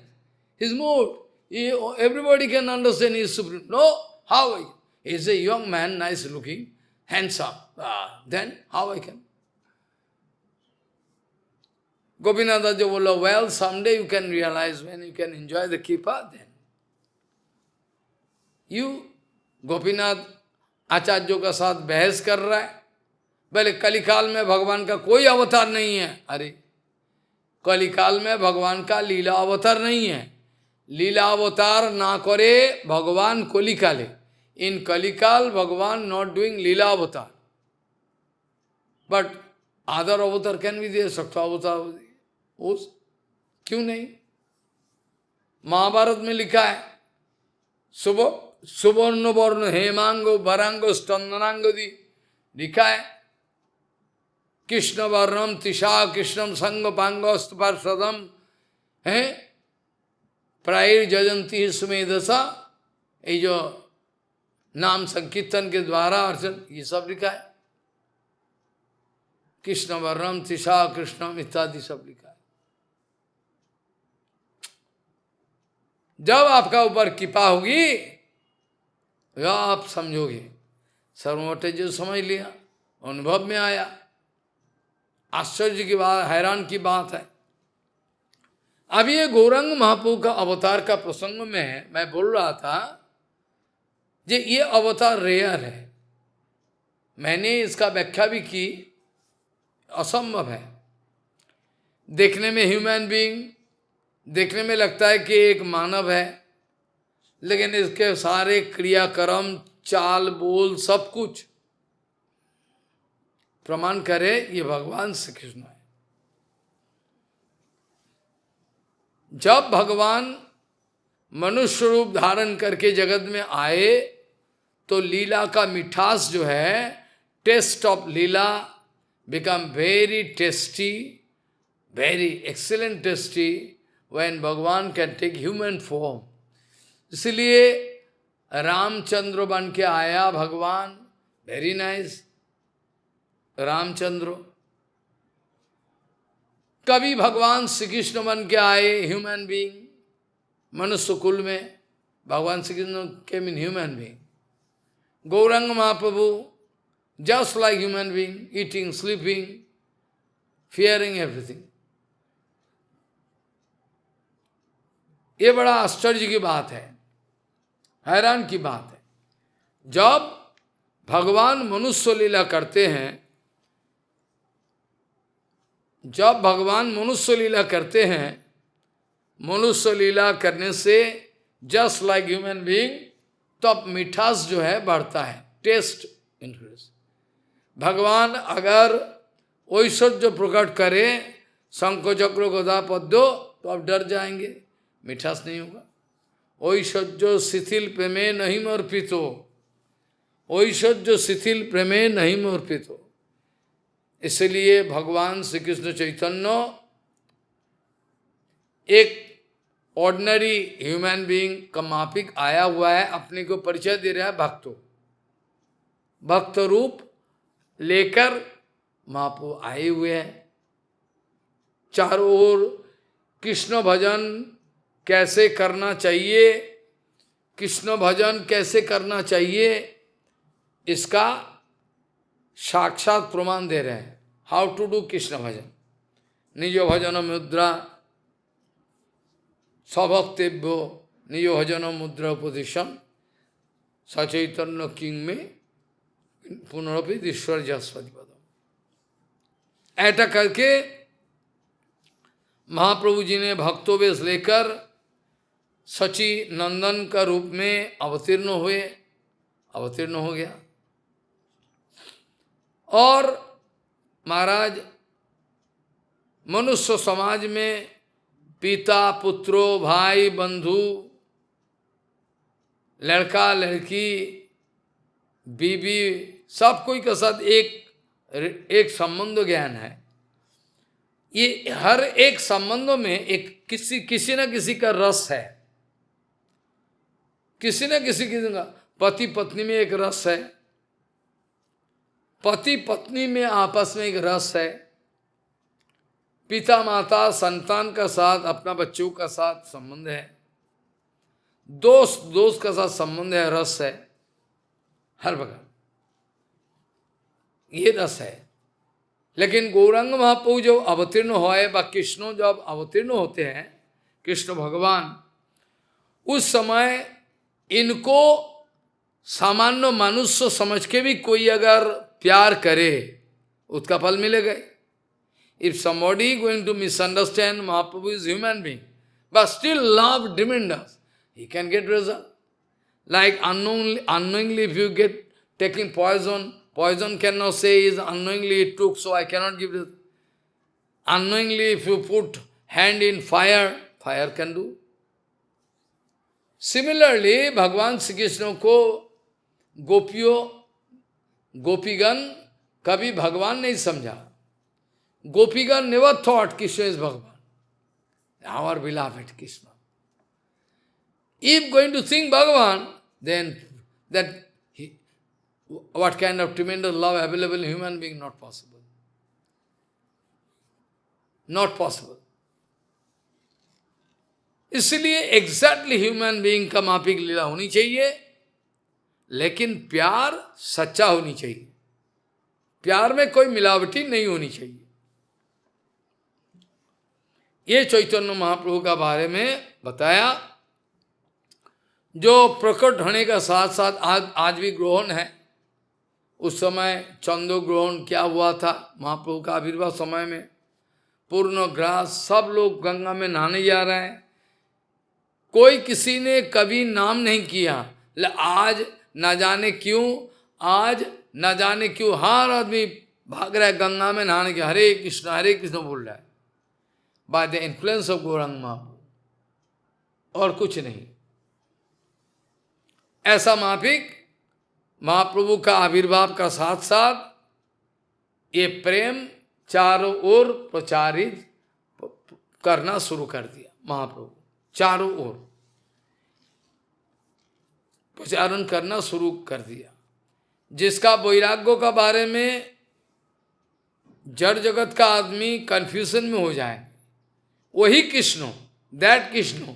his mood, everybody can understand his supreme. No, how is a young man, nice looking, handsome, then how I can. Gopinath Acharya बोला, well, someday you can realize when you can enjoy the Kripa, then. You, Gopinath आचार्यों का साथ बहस कर रहा है, बोले कलिकाल में भगवान का कोई अवतार नहीं है। अरे कलिकाल में भगवान का लीला अवतार नहीं है, लीला अवतार ना करे भगवान कलिकाले, इन कलिकाल भगवान नॉट डूइंग लीला अवतार, बट अदर अवतार कैन बी देयर, सक्ता अवतार उस क्यों नहीं। महाभारत में लिखा है, सुवर्ण वर्ण हेमांगो वरांगो स्तंदनांगदी, लिखा है कृष्ण वर्णम तिशा कृष्णम संग पांगोस्त पार्षदम है प्रायर जयंती सुमेधसा, ये जो नाम संकीर्तन के द्वारा अर्चन, ये सब लिखा है, कृष्ण वर्णम तिशा कृष्णम इत्यादि सब लिखा है। जब आपका ऊपर कृपा होगी या आप समझोगे, सर्वमोटे जो समझ लिया, अनुभव में आया, आश्चर्य की बात, हैरान की बात है। अब ये गौरंग महाप्रभु का अवतार का प्रसंग में मैं बोल रहा था, ये अवतार रेयर है, मैंने इसका व्याख्या भी की, असंभव है। देखने में ह्यूमन बीइंग, देखने में लगता है कि एक मानव है, लेकिन इसके सारे क्रियाक्रम, चाल बोल, सब कुछ प्रमाण करे ये भगवान श्री कृष्ण है। जब भगवान मनुष्य रूप धारण करके जगत में आए, तो लीला का मिठास जो है, taste of lila become very tasty, very excellent tasty when Bhagwan can take human form. इसलिए रामचंद्र बन के आया भगवान, वेरी नाइस रामचंद्र। कभी भगवान श्री कृष्ण बन के आए ह्यूमन बीइंग, मनुष्य कुल में भगवान Shri Krishna came in human being. Gauranga Mahaprabhu just like human being, eating, sleeping, fearing everything. ये बड़ा आश्चर्य की बात है, हैरान की बात है। जब भगवान मनुष्य लीला करते हैं, जब भगवान मनुष्य लीला करते हैं, मनुष्य लीला करने से जस्ट लाइक ह्यूमन बीइंग, तब मिठास जो है बढ़ता है, टेस्ट इंक्रीज। भगवान अगर ऐश्वर्य प्रकट करे, शंख चक्र गदा पद्मो, तो आप डर जाएंगे, मिठास नहीं होगा। ऐश्वर्य शिथिल प्रेमे नहीं समर्पितो, ऐश्वर्य शिथिल प्रेमे नहीं समर्पितो। इसलिए भगवान श्री कृष्ण चैतन्य एक ऑर्डिनरी ह्यूमन बीइंग का माफिक आया हुआ है, अपने को परिचय दे रहा है भक्तों, भक्त रूप लेकर महाप्रभु आए हुए हैं। चारों ओर कृष्ण भजन कैसे करना चाहिए, कृष्ण भजन कैसे करना चाहिए, इसका साक्षात प्रमाण दे रहे हैं। हाउ टू डू कृष्ण भजन, निज भजन मुद्रा स्वभक्तव्यो निज भजन मुद्रा उपदेशम सचैतन्य किंग में पुनरपि ईश्वर जस्पति पदम। ऐसा करके महाप्रभु जी ने भक्तों वेश लेकर सची नंदन का रूप में अवतीर्ण हो गया। और महाराज मनुष्य समाज में पिता पुत्रो भाई बंधु, लड़का लड़की, बीवी, सब कोई के साथ एक संबंध ज्ञान है। ये हर एक संबंधों में एक किसी न किसी का रस है, किसी न किसी का। पति पत्नी में एक रस है, पति पत्नी में आपस में एक रस है, पिता माता संतान का साथ, अपना बच्चों का साथ संबंध है, दोस्त का साथ संबंध है, रस है, हर प्रकार ये रस है। लेकिन गौरांग महाप्रभु जब अवतीर्ण हुए, व कृष्ण जब अवतीर्ण होते हैं, कृष्ण भगवान, उस समय इनको सामान्य मनुष्य समझ के भी कोई अगर प्यार करे, उसका फल मिलेगा। If somebody going to misunderstand Mahaprabhu is human being, but still love tremendous, he can get result. Like unknowingly if you get taking poison, poison cannot say is unknowingly it took, so I cannot give result. Unknowingly if you put hand in fire, fire can do. Similarly, Bhagavan Shri Krishna को गोपीगण कभी भगवान नहीं समझा। गोपीगण never thought Krishna is Bhagavan, our beloved Krishna. If going to think Bhagavan, then what kind of tremendous love available in human being? Not possible. Not possible. इसलिए exactly human being का माफिक लीला होनी चाहिए, लेकिन प्यार सच्चा होनी चाहिए, प्यार में कोई मिलावटी नहीं होनी चाहिए। ये चैतन्य महाप्रभु का बारे में बताया, जो प्रकट होने का साथ साथ आज भी ग्रहण है। उस समय चंद्र ग्रहण क्या हुआ था महाप्रभु का आविर्भाव समय में, पूर्ण ग्रास, सब लोग गंगा में नहाने जा रहे हैं, कोई किसी ने कभी नाम नहीं किया। आज न जाने क्यों हर आदमी भाग रहा है गंगा में नहाने के, हरे कृष्ण बोल रहा है, by the influence of Gauranga Mahaprabhu, और कुछ नहीं। ऐसा माफिक महाप्रभु का आविर्भाव का साथ साथ ये प्रेम चारों ओर प्रचारित करना शुरू कर दिया। महाप्रभु चारों ओर प्रचारण करना शुरू कर दिया। जिसका वैराग्य का बारे में जड़ जगत का आदमी कंफ्यूजन में हो जाए, वही Krishna, that Krishna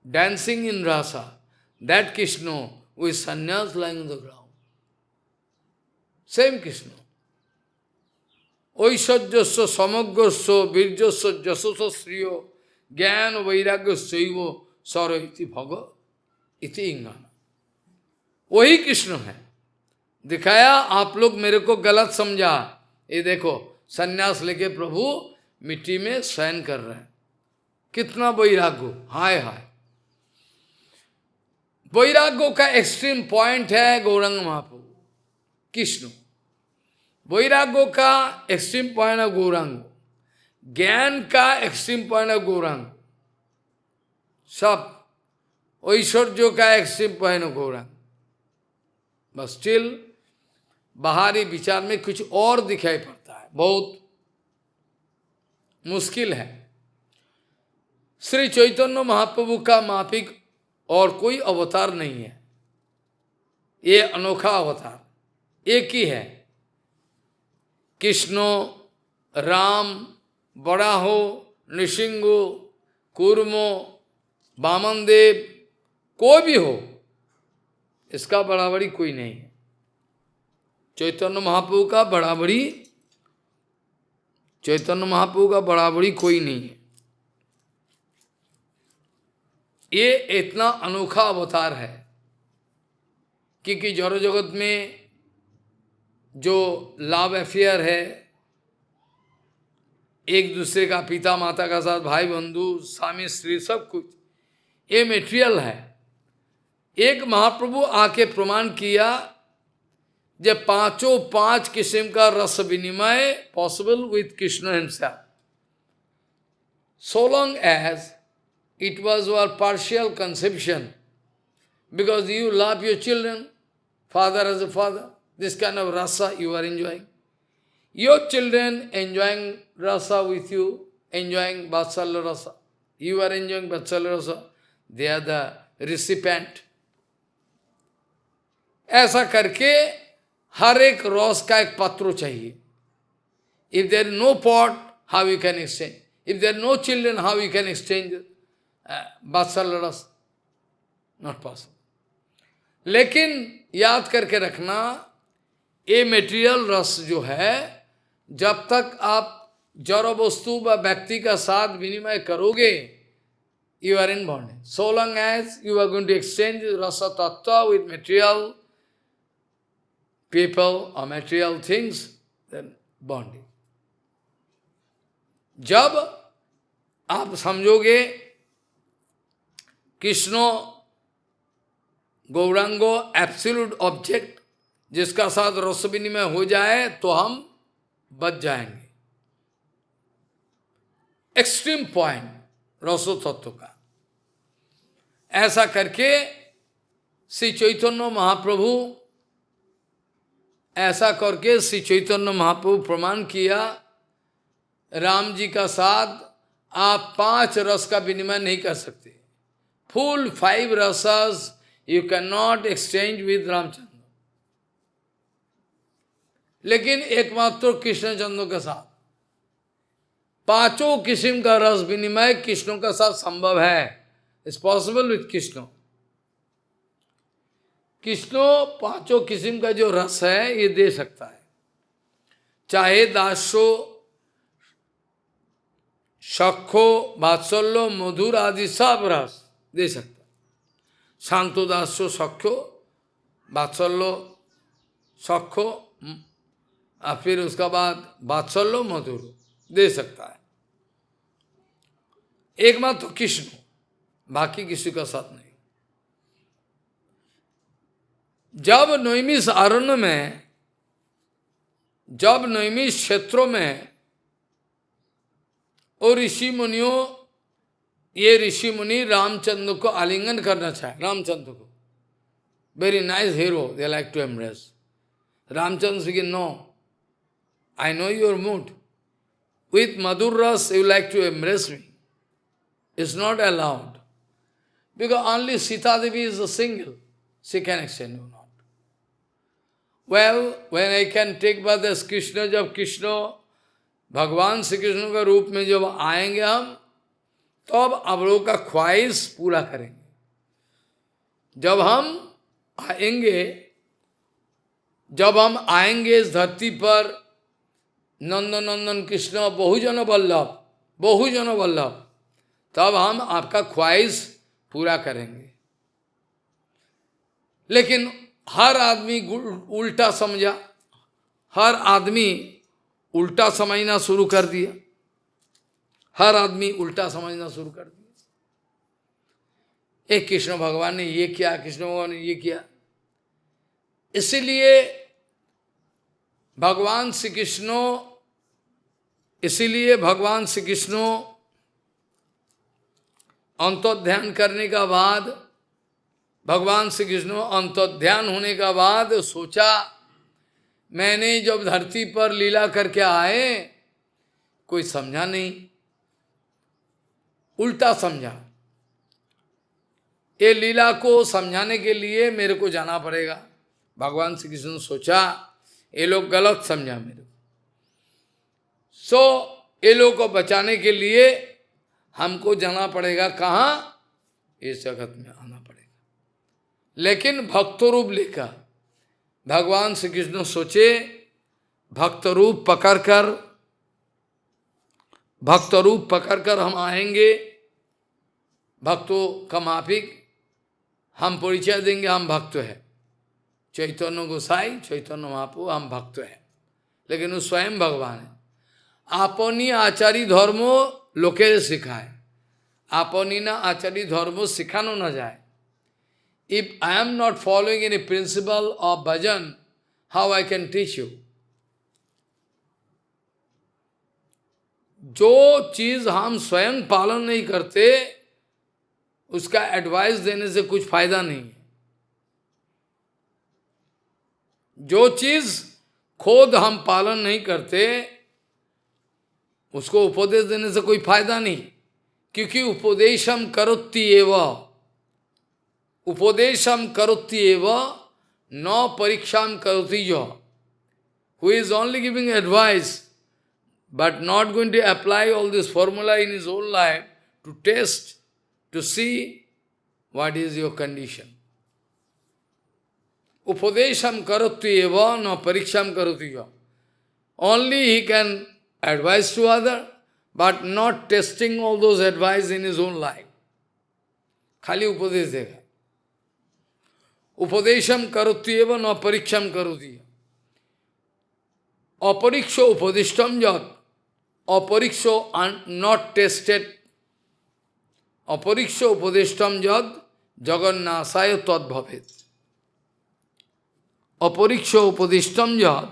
dancing in rasa, that Krishna with sannyas lying on the ground, same Krishna. ঐশ্বর্যস্য সমগ্রস্য বীর্যস্য যশস্য শ্রিয় ज्ञान वैराग्य शैव सौर इति भग इति इंगान, वही कृष्ण है। दिखाया आप लोग मेरे को गलत समझा, ये देखो सन्यास लेके प्रभु मिट्टी में शयन कर रहे हैं, कितना वैराग्य, हाय हाय। वैराग्य का एक्सट्रीम पॉइंट है गौरांग महाप्रभु कृष्ण, वैराग्य का एक्सट्रीम पॉइंट है गौरांग, ज्ञान का एक्सट्रीम पॉइंट है गौरांग, सब ऐश्वर्य का एक्सट्रीम पॉइंट है गौरांग। बस स्टिल बाहरी विचार में कुछ और दिखाई पड़ता है, बहुत मुश्किल है। श्री चैतन्य महाप्रभु का माफिक और कोई अवतार नहीं है, ये अनोखा अवतार एक ही है। कृष्ण, राम, बराहो, नृसिंहो, कूर्मो, वामन देव, कोई भी हो, इसका बराबरी कोई नहीं है। चैतन्य महाप्रभु का बराबरी, चैतन्य महाप्रभु का बराबरी कोई नहीं है। ये इतना अनोखा अवतार है, क्योंकि जड़ जगत में जो लव अफेयर है, एक दूसरे का पिता माता का साथ, भाई बंधु, स्वामी स्त्री, सब कुछ ये मेटेरियल है। एक महाप्रभु आके प्रमाण किया जब पांचों पांच किस्म का रस विनिमय possible with Krishna himself. so long as it was your partial conception, because you love your children, father as a father, this kind of rasa you are enjoying. Your children enjoying rasa with you, enjoying Vatsalya rasa. You are enjoying Vatsalya rasa. They are the recipient. ऐसा करके हर एक रस का एक पात्र चाहिए. If there is no pot, how you can exchange? If there are no children, how you can exchange Vatsalya rasa? Not possible. लेकिन याद करके रखना, ये मेटीरियल रस जो है, जब तक आप जड़ वस्तु व व्यक्ति का साथ विनिमय करोगे, you are in bondage. So long as you are going to exchange rasa tattva with material people or material things, then bondage. जब आप समझोगे कृष्ण गौरांगो एब्सोल्यूट ऑब्जेक्ट, जिसका साथ रस विनिमय हो जाए तो हम बच जाएंगे. एक्सट्रीम पॉइंट रसो तत्व का. ऐसा करके श्री चैतन्य महाप्रभु, ऐसा करके श्री चैतन्य महाप्रभु प्रमाण किया, राम जी का साथ आप 5 रस का विनिमय नहीं कर सकते. फुल 5 रसस you can not exchange with Ramachandra. लेकिन एकमात्र कृष्णचंद्र के साथ 5 किस्म का रस विनिमय कृष्ण का साथ संभव है. It's possible with Krishna. Krishna 5 किस्म का जो रस है ये दे सकता है. चाहे दासो, सखो, वात्सल्य, मधुर आदि सब रस दे सकता है. शांतो दासो सखो, वात्सल्य, सखो, और फिर उसका बाद वात्सल्य मधुर दे सकता है. एकमात्र तो कृष्ण, बाकी किसी का साथ नहीं. जब नैमिष अरण्य में, जब नैमिष क्षेत्रों में और ऋषि मुनियों, ये ऋषि मुनि रामचंद्र को आलिंगन करना चाहे, रामचंद्र को, very nice hero, they like to embrace. Ramachandra से no, I know your mood. With Madhur Ras, you like to embrace me. It's not allowed. Because only Sita Devi is a single. She can exchange you not. Well, when I can take birth as Krishna, जब कृष्ण भगवान श्री कृष्ण के रूप में जब आएंगे हम, तब तो आप लोगों का ख्वाहिश पूरा करेंगे. जब हम आएंगे इस धरती पर, नंदन नंदन कृष्ण बहुजन वल्लभ, तब हम आपका ख्वाहिश पूरा करेंगे. लेकिन हर आदमी उल्टा समझा, हर आदमी उल्टा समझना शुरू कर दिया. हर आदमी उल्टा समझना शुरू कर दिया. एक कृष्ण भगवान ने ये किया, कृष्ण भगवान ने ये किया. इसीलिए भगवान श्री कृष्ण अंतर्ध्यान करने का बाद, भगवान श्री कृष्ण अंतर्ध्यान होने का बाद सोचा, मैंने जब धरती पर लीला करके आए, कोई समझा नहीं, उल्टा समझा. ये लीला को समझाने के लिए मेरे को जाना पड़ेगा. भगवान श्री कृष्ण ने सोचा, ये लोग गलत समझा मेरे को, ये लोग को बचाने के लिए हमको जाना पड़ेगा. कहाँ? इस जगत में आना पड़ेगा. लेकिन भक्त रूप लेकर भगवान श्री कृष्ण सोचे, भक्त रूप पकड़कर हम आएंगे, भक्तों का माफिक, हम परिचय देंगे, हम भक्त हैं. चैतन्य गोसाई, चैतन्य महाप्रभु, हम भक्त हैं. लेकिन वो स्वयं भगवान है. आपनी आचारी धर्मो लोके सिखाए, आपनी ना आचारी धर्मो सिखानो न जाए. If I am not following any principle of bhajan, how I can teach you? जो चीज हम स्वयं पालन नहीं करते, उसका एडवाइस देने से कुछ फायदा नहीं है। जो चीज खुद हम पालन नहीं करते, उसको उपदेश देने से कोई फायदा नहीं। क्योंकि उपदेशम करोति एव, उपदेशम करोति एव न परीक्षाम करोति जो, who is only giving advice but not going to apply all this formula in his own life to test, to see what is your condition. Upadesham karoti eva na pariksham karoti eva. Only he can advise to other, but not testing all those advice in his own life. Khali upadesh dega. Upadesham karoti eva na pariksham karoti eva. Apariksho upadishtam jat. Apariksho not tested. Apariksho upadishtam jat jagannasaya tad bhavet. Apariksho upadishtam jat.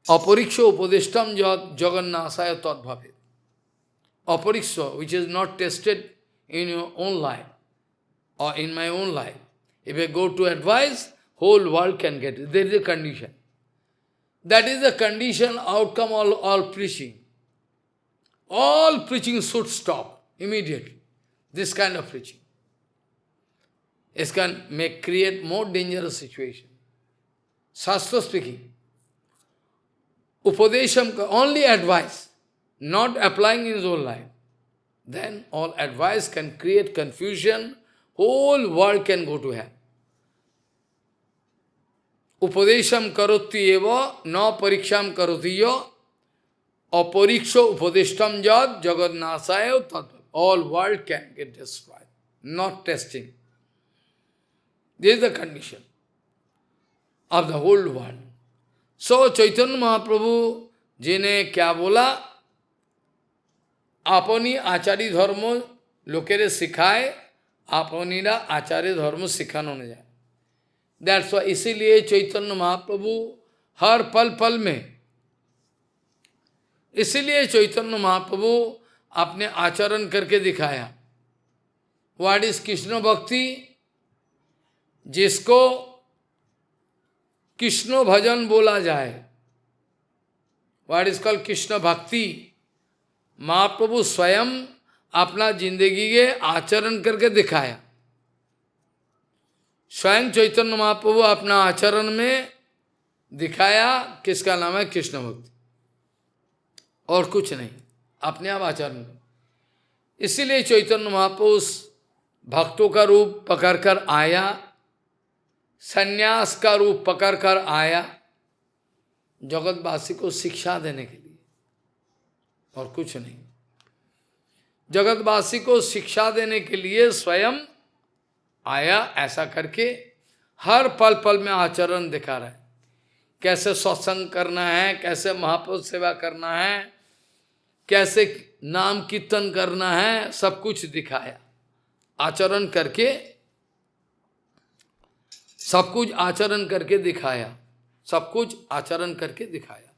Apariksho upadishtam jat jagannasaya tad bhavet. Apariksho, which is not tested in your own life or in my own life. If I go to advise, whole world can get it. There is a condition. That is the condition, outcome all preaching. All preaching should stop immediately. This kind of preaching. It can create more dangerous situation. Shastra speaking. Upadesham, only advice, not applying in his own life. Then all advice can create confusion, whole world can go to hell. Upadesham karoti eva, na pariksham karoti yo, apariksho upadeshtam jat jagannasaya tad. All world can get destroyed. Not testing. This is the condition of the whole world. So Chaitanya Mahaprabhu जी ने क्या बोला, अपनी आचार्य धर्म लोकेरे सिखाए, अपनीरा आचार्य धर्म सिखानो न जाए। That's why इसीलिए चैतन्य महाप्रभु हर पल पल में, इसीलिए चैतन्य महाप्रभु अपने आचरण करके दिखाया। What is कृष्ण भक्ति? जिसको कृष्ण भजन बोला जाए, What is called कृष्ण भक्ति? महाप्रभु स्वयं अपना जिंदगी के आचरण करके दिखाया। स्वयं चैतन्य महाप्रभु अपना आचरण में दिखाया, किसका नाम है कृष्ण भक्ति, और कुछ नहीं, अपने आप आचरण में। इसीलिए चैतन्य महाप्रभु भक्तों का रूप पकड़कर आया, संन्यास का रूप पकड़कर आया, जगतवासी को शिक्षा देने के लिए, और कुछ नहीं। जगतवासी को शिक्षा देने के लिए स्वयं आया, ऐसा करके हर पल पल में आचरण दिखा रहा है। कैसे सत्संग करना है, कैसे महाप्रभु सेवा करना है, कैसे नाम कीर्तन करना है, सब कुछ दिखाया। आचरण करके, सब कुछ आचरण करके दिखाया, सब कुछ आचरण करके दिखाया।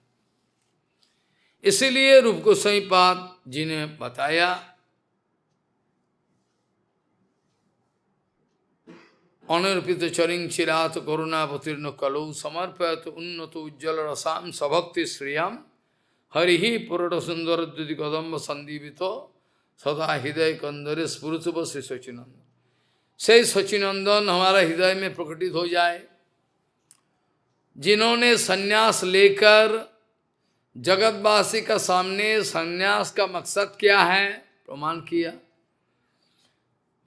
इसीलिए रूप गोस्वामी पाद जी ने बताया, अनिर्पित चरिंग चिरात करुणावतीर्ण कलौ समर्पयत उन्नत उज्ज्वल रसाम सभक्ति श्रियाम हरि पुरट सुंदर द्युति कदम्ब संदीपित सदा हृदय कंदरे स्फुरतुभ श्री सचिनंदन। से सचिनंदन हमारा हृदय में प्रकटित हो जाए, जिन्होंने संन्यास लेकर जगतवासी का सामने संन्यास का मकसद क्या है प्रमाण किया।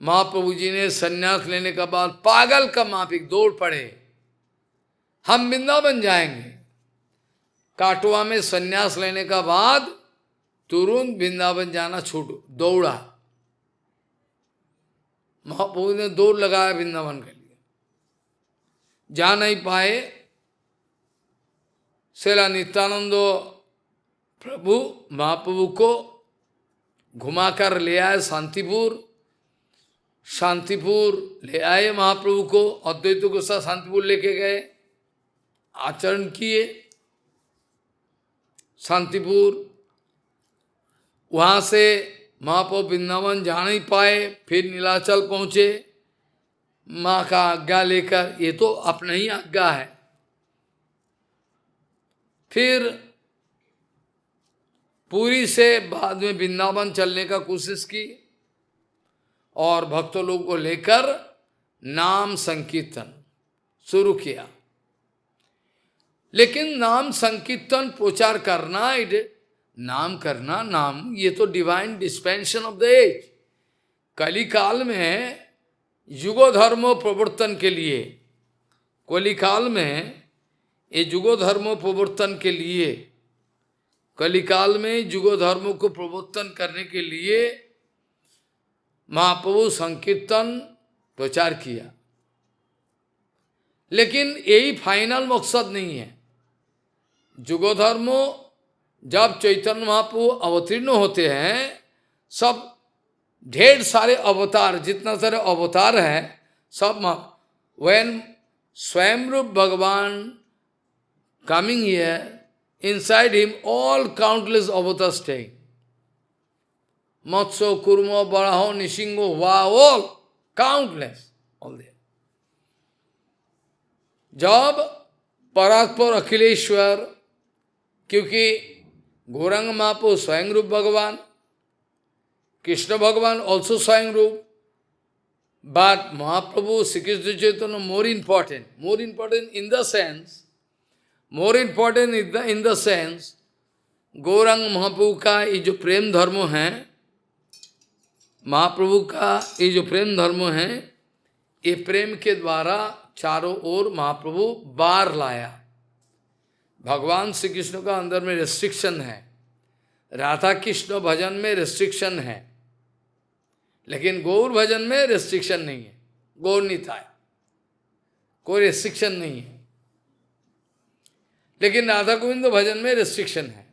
महाप्रभु जी ने संन्यास लेने के बाद पागल का माफिक दौड़ पड़े, हम वृंदावन जाएंगे। काटवा में संन्यास लेने का बाद तुरंत वृंदावन जाना छूट दौड़ा। महाप्रभु ने दौड़ लगाया वृंदावन के लिए, जा नहीं पाए। श्रील नित्यानंद प्रभु महाप्रभु को घुमाकर ले आए शांतिपुर, शांतिपुर ले आए महाप्रभु को, अद्वैत को साथ शांतिपुर लेके गए, आचरण किए शांतिपुर। वहाँ से महाप्रभु वृंदावन जा नहीं पाए, फिर नीलाचल पहुँचे माँ का आज्ञा लेकर, ये तो अपना ही आज्ञा है। फिर पुरी से बाद में वृंदावन चलने का कोशिश की और भक्तों लोग को लेकर नाम संकीर्तन शुरू किया। लेकिन नाम संकीर्तन प्रचार करना, नाम करना, नाम ये तो divine dispensation of the age. कली काल में युगो धर्मो प्रवर्तन के लिए, कलिकाल में ये युगो धर्मो प्रवर्तन के लिए, कलिकाल में युगो धर्मों को प्रवर्तन करने के लिए महाप्रभु संकीर्तन प्रचार किया। लेकिन यही फाइनल मकसद नहीं है। युगो धर्मो जब चैतन्य महाप्रभु अवतीर्ण होते हैं, सब ढेर सारे अवतार, जितना सारे अवतार हैं सब, when स्वयं रूप भगवान coming here, inside him all countless avatars staying. Matsya, Kurma, Baraho, Nishingo, all countless, all there. जब परात्पर अखिलेश्वर, क्योंकि गौरांग महाप्रभु स्वयं रूप भगवान, कृष्ण भगवान also स्वयं रूप, but Mahaprabhu, Sri Krishna Chaitanya more important in the sense, Gaurang महाप्रभु का ये जो प्रेम धर्म है, महाप्रभु का ये जो प्रेम धर्म है, ये प्रेम के द्वारा चारों ओर महाप्रभु बार लाया। भगवान श्री कृष्ण का अंदर में रेस्ट्रिक्शन है, राधा कृष्ण भजन में रेस्ट्रिक्शन है, लेकिन गौर भजन में रेस्ट्रिक्शन नहीं है। गौर निताय कोई रेस्ट्रिक्शन नहीं है, लेकिन राधा गोविंद भजन में रेस्ट्रिक्शन है।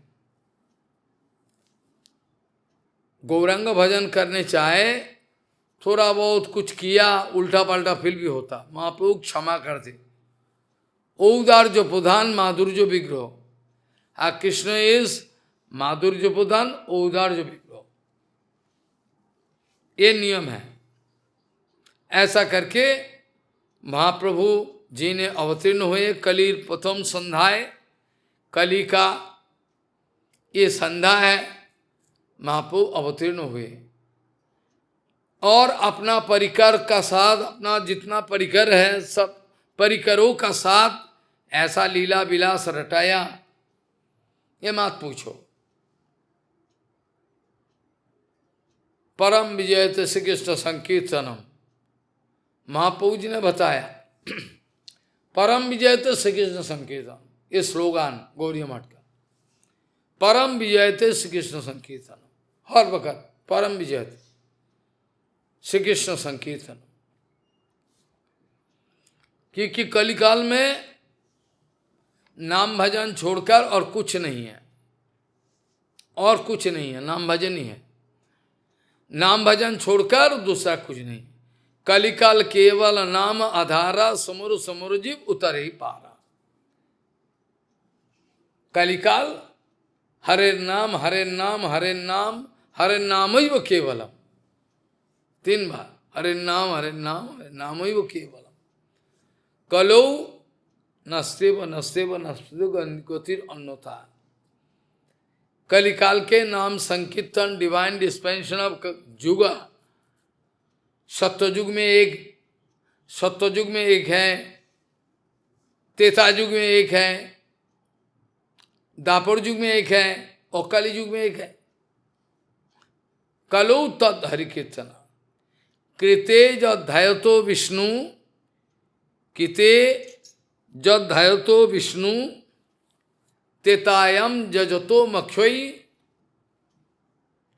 गौरांग भजन करने चाहे, थोड़ा बहुत कुछ किया, उल्टा पल्टा फिर भी होता, महाप्रभु क्षमा करते। औदार्य प्रधान माधुर्य विग्रह, कृष्ण इज माधुर्य प्रधान औदार्य विग्रह, ये नियम है। ऐसा करके महाप्रभु जी ने अवतीर्ण हुए। कली प्रथम संध्याय, कली का ये संध्या है, महाप्रभु अवतीर्ण हुए और अपना परिकर का साथ, अपना जितना परिकर है सब परिकरों का साथ ऐसा लीला विलास रटाया, ये मत पूछो। परम विजयत श्री कृष्ण संकीर्तनम, महाप्रभु जी ने बताया परम विजयत श्री कृष्ण संकीर्तन, ये स्लोगान गौड़िया मठ का, परम विजयत श्री कृष्ण संकीर्तन, हर वक्त परम विजयत श्री कृष्ण संकीर्तन। क्योंकि कलिकाल में नाम भजन छोड़कर और कुछ नहीं है, और कुछ नहीं है, नाम भजन ही है। नाम भजन छोड़कर दूसरा कुछ नहीं। कलिकाल केवल नाम आधारा, समर समर जीव उतर ही पारा। कलिकाल हरे नाम हरे नाम हरे नाम हरे नाम ही वो केवलम, 3 बार हरे नाम हरे नाम हरे नाम ही वो केवलम। कलो नस्तेव नस्तेव नस्तेव गतिर अन्यथा। कलिकाल के नाम संकीर्तन डिवाइन डिस्पेंशन ऑफ युग, सत्ययुग में एक है, त्रेता युग में एक है, दापर युग में एक है और कलि युग में एक है। कलो तद हरिकीर्तन कृते जध्यायतो विष्णु, कृते जध्यायतो विष्णु तेतायम जजतो मख्योई,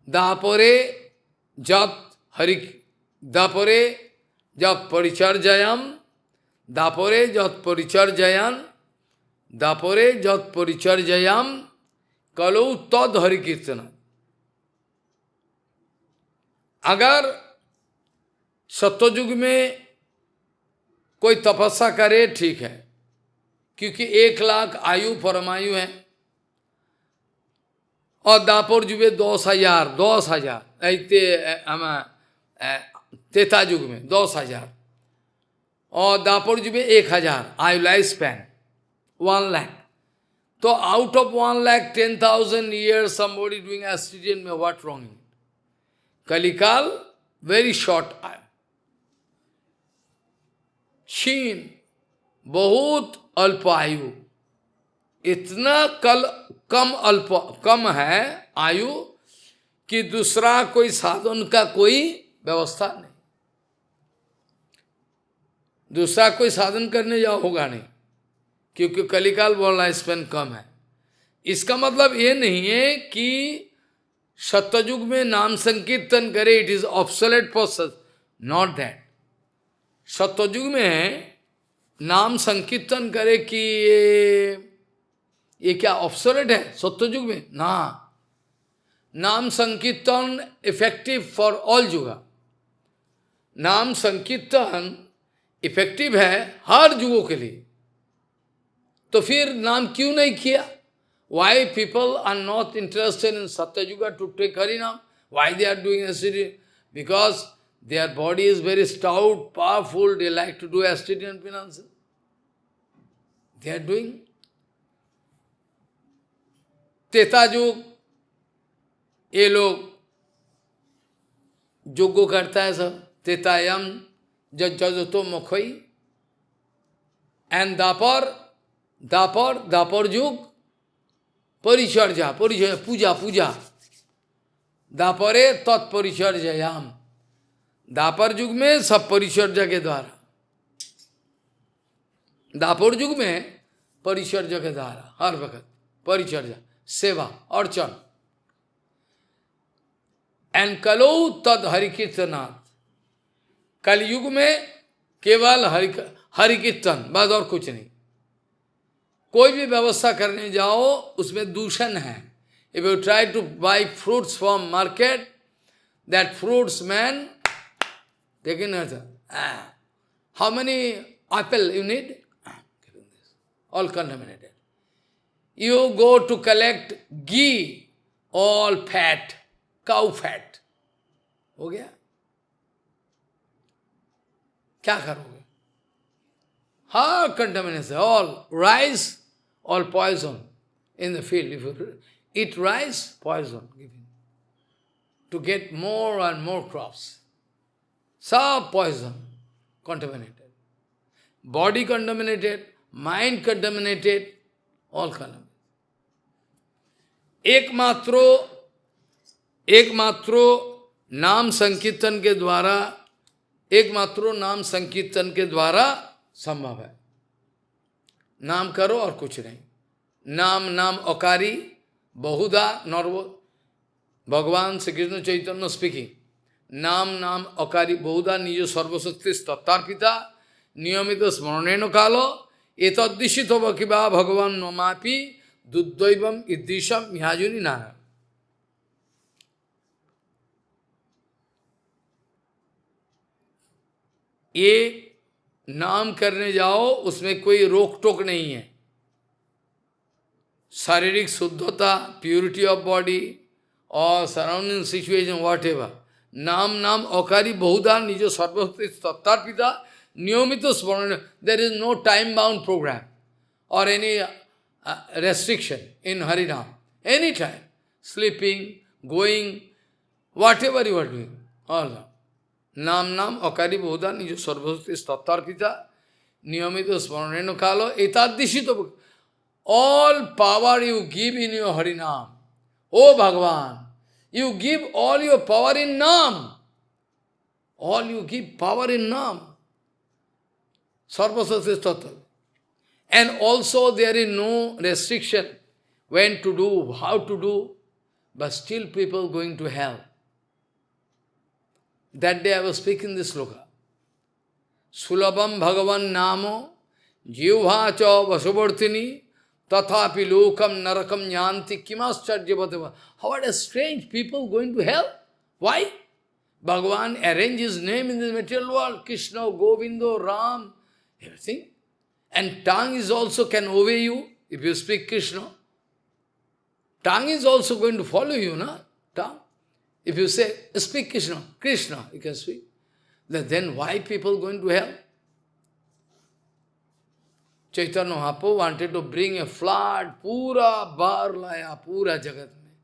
दापरे जत हरि, दापरे जत परिचर्याम, दापरे जत परिचर्यान, दापरे जत परिचर्याम कलो तद हरिकीर्तन। अगर सत्ययुग में कोई तपस्या करे ठीक है, क्योंकि 1 लाख आयु परमायु है, और दापर युगे 10,000, 10,000, त्रेता युग में 10,000, और दापर युगे 1,000, आयु लाइफ स्पैन 1 लाख। तो out of 1,10,000 years somebody doing accident में what wrong in it? कलिकाल very short आयु, क्षीण, बहुत अल्प आयु, इतना कम है आयु कि दूसरा कोई साधन का कोई व्यवस्था नहीं, दूसरा कोई साधन करने जाओ होगा नहीं, क्योंकि कलिकाल बोलना स्पेन कम है। इसका मतलब ये नहीं है कि सत्ययुग में नाम संकीर्तन करे, it is obsolete process, not that. सत्ययुग में नाम संकीर्तन करे कि ये क्या ऑब्सोलेट है सत्ययुग में? ना, नाम संकीर्तन इफेक्टिव फॉर ऑल युगा, नाम संकीर्तन इफेक्टिव है हर युगों के लिए। तो फिर नाम क्यों नहीं किया? Why people are not interested in Satyuga to take Harinam? Why they are doing asceticism? Because their body is very stout, powerful, they like to do asceticism and penance. They are doing. Teta Yug, ये लोग योग्य करता है सब, तेतायम जजतो मुखई, and दापर युग परिचर्या, पूजा, दापरे तत्परिचर्याम, दापर युग में सब परिचर्या के द्वारा, दापर युग में परिचर्या के द्वारा हर वक्त परिचर्या, सेवा, अर्चन, एंड कलो तद हरिकीर्तनाथ, कलयुग में केवल हरिकीर्तन, बस और कुछ नहीं। कोई भी व्यवस्था करने जाओ उसमें दूषण है। If you try to buy fruits from market, that fruits man taking how many apple you need? All contaminated. You go to collect ghee, all fat, cow fat. हो गया? क्या करोगे? हर contamination, all rice, all poison in the field. If you eat rice, poison given to get more and more crops. Some poison, contaminated. Body contaminated, mind contaminated, all contaminated. एकमात्रो नाम संकीर्तन के द्वारा, एकमात्रो नाम संकीर्तन के द्वारा संभव है। नाम करो और कुछ नहीं। नाम अकारी बहुधा नर्व, भगवान श्री कृष्ण चैतन्य स्पीकिंग, नाम अकारी बहुधा निज सर्वशक्ति तत्तार्पिता नियमित स्मरणेन कालो एतद्दिशित किबा भगवान नमापि दुद्दैवम ईदृशम ह्याजुनि नारायण। ये नाम करने जाओ उसमें कोई रोक टोक नहीं है। शारीरिक शुद्धता, प्यूरिटी ऑफ बॉडी और सराउंडिंग सिचुएशन वॉट एवर, नाम अकारी बहुधा निज सर्वशक्ति तत्तार्पिता नियमित स्मरण, there is no time bound programme और any restriction in Harinam. Any time, sleeping, going, whatever you are doing, all that. Nam akari bohuda nijo sarvasati tattarpita niyamita smaraneno kalo etadishito. All power you give in your Harinam. Oh Bhagavan, you give all your power in Nam. All you give power in Nam. Sarvasati tattarpita. And also there is no restriction when to do, how to do, but still people going to hell. That day I was speaking this sloka. Sulabham Bhagavan Namo Jivhacha Vasuvartini Tathapi Lokam Narakam Nyanti Kimascharjyavatava. How are the strange people going to hell? Why? Bhagavan arranged his name in the material world. Krishna, Govinda, Ram, everything. And tongue is also can obey you if you speak Krishna. tongue is also going to follow you, na? Tongue. If you say, speak Krishna, Krishna, you can speak. Then why people going to hell? Chaitanya Mahaprabhu wanted to bring a flood, pura bar laya, pura jagat mein.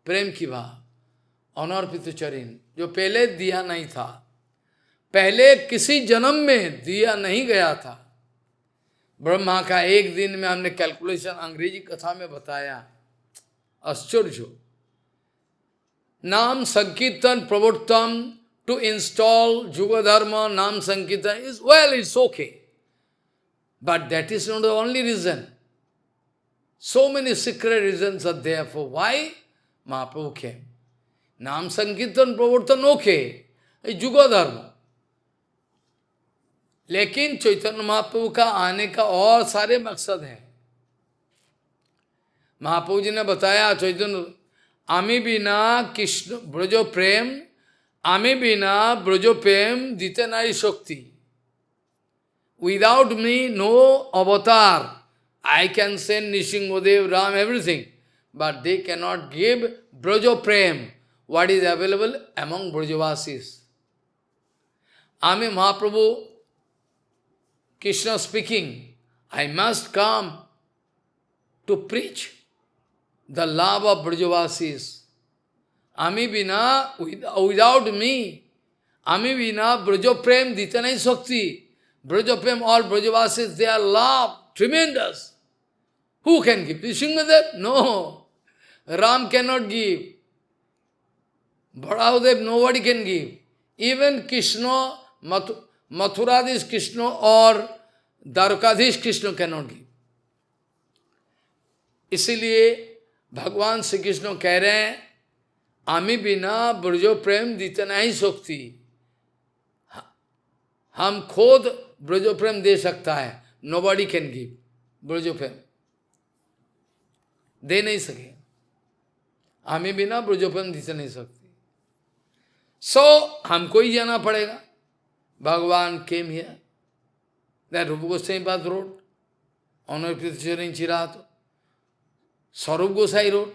Prem ki bha, अनर्पित चरिन, जो पहले दिया नहीं था, पहले किसी जन्म में दिया नहीं गया था। ब्रह्मा का एक दिन में हमने कैलकुलेशन अंग्रेजी कथा में बताया, आश्चर्य। नाम संकीर्तन प्रवर्तन टू इंस्टॉल युग धर्म, नाम संकीर्तन is well, it's okay, but that is not the only reason. So many secret reasons are there for why Mahaprabhu came. नाम संकीर्तन प्रवर्तन ओके, युग धर्म, लेकिन चैतन्य महाप्रभु का आने का और सारे मकसद हैं. महाप्रभु जी ने बताया, चैतन्य आमी बिना कृष्ण ब्रजो प्रेम, आमी बिना ब्रजो प्रेम दीते नारी शक्ति. Without me, no avatar. I can send Nishingodev, Ram, everything, but they cannot give Brajo Prem, what is available among Brajavasis. Ami Mahaprabhu, Krishna speaking, I must come to preach the love of Brajavasis. Ami bina, without me, Ami bina Brajo Prem Ditanai Shakti. Brajo Prem, all Brajavasis, they are love, tremendous. Who can give? Nishingadev? No. Ram cannot give. Baladev, nobody can give. Even Krishna, Mathuradish Krishna or Dwarkadish Krishna cannot give. इसीलिए भगवान श्री कृष्ण कह रहे हैं, आमी बिना ब्रजो प्रेम दीतना ही शक्ति. हम खुद ब्रजो प्रेम दे सकता है. Nobody can give ब्रजो प्रेम, दे नहीं सके. आमी बिना ब्रजो प्रेम दे नहीं सकती. हमको ही जाना पड़ेगा. भगवान came here. That Rupa Goswami Pad wrote, Honor Prithacharin Chirato. Sarup Gosai wrote.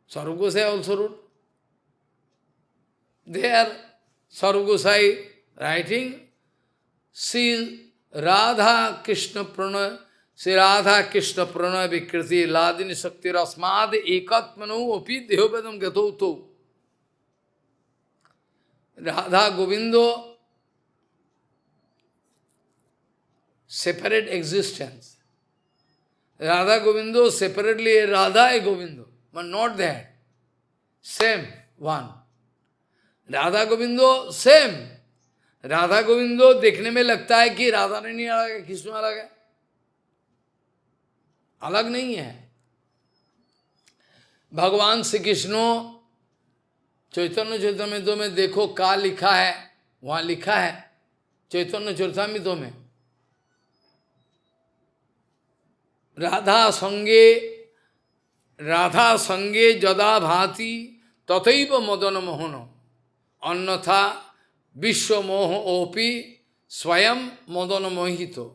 Sarup Gosai also wrote. There, Sarup Gosai writing, Sri Radha Krishna Pranay, Sri Radha Krishna Pranay Vikriti Ladini Shakti Rasmad Ekatmanu Opi Dehovedam Gatoto. Radha Govindo, separate existence. Radha Govindo separately, Radha and Govindo, but not that. Same one. Radha Govindo same. Radha Govindo देखने में लगता है कि राधा रानी अलग है, कृष्ण अलग है. अलग नहीं है. भगवान श्री कृष्ण चैतन्य चरितामृत में देखो क्या लिखा है. वहां लिखा है चैतन्य चरितामृत में, राधा संगे जदा भाति तथैव मदन मोहन अन्यथा विश्व मोह ओपी स्वयं मदन मोहितो.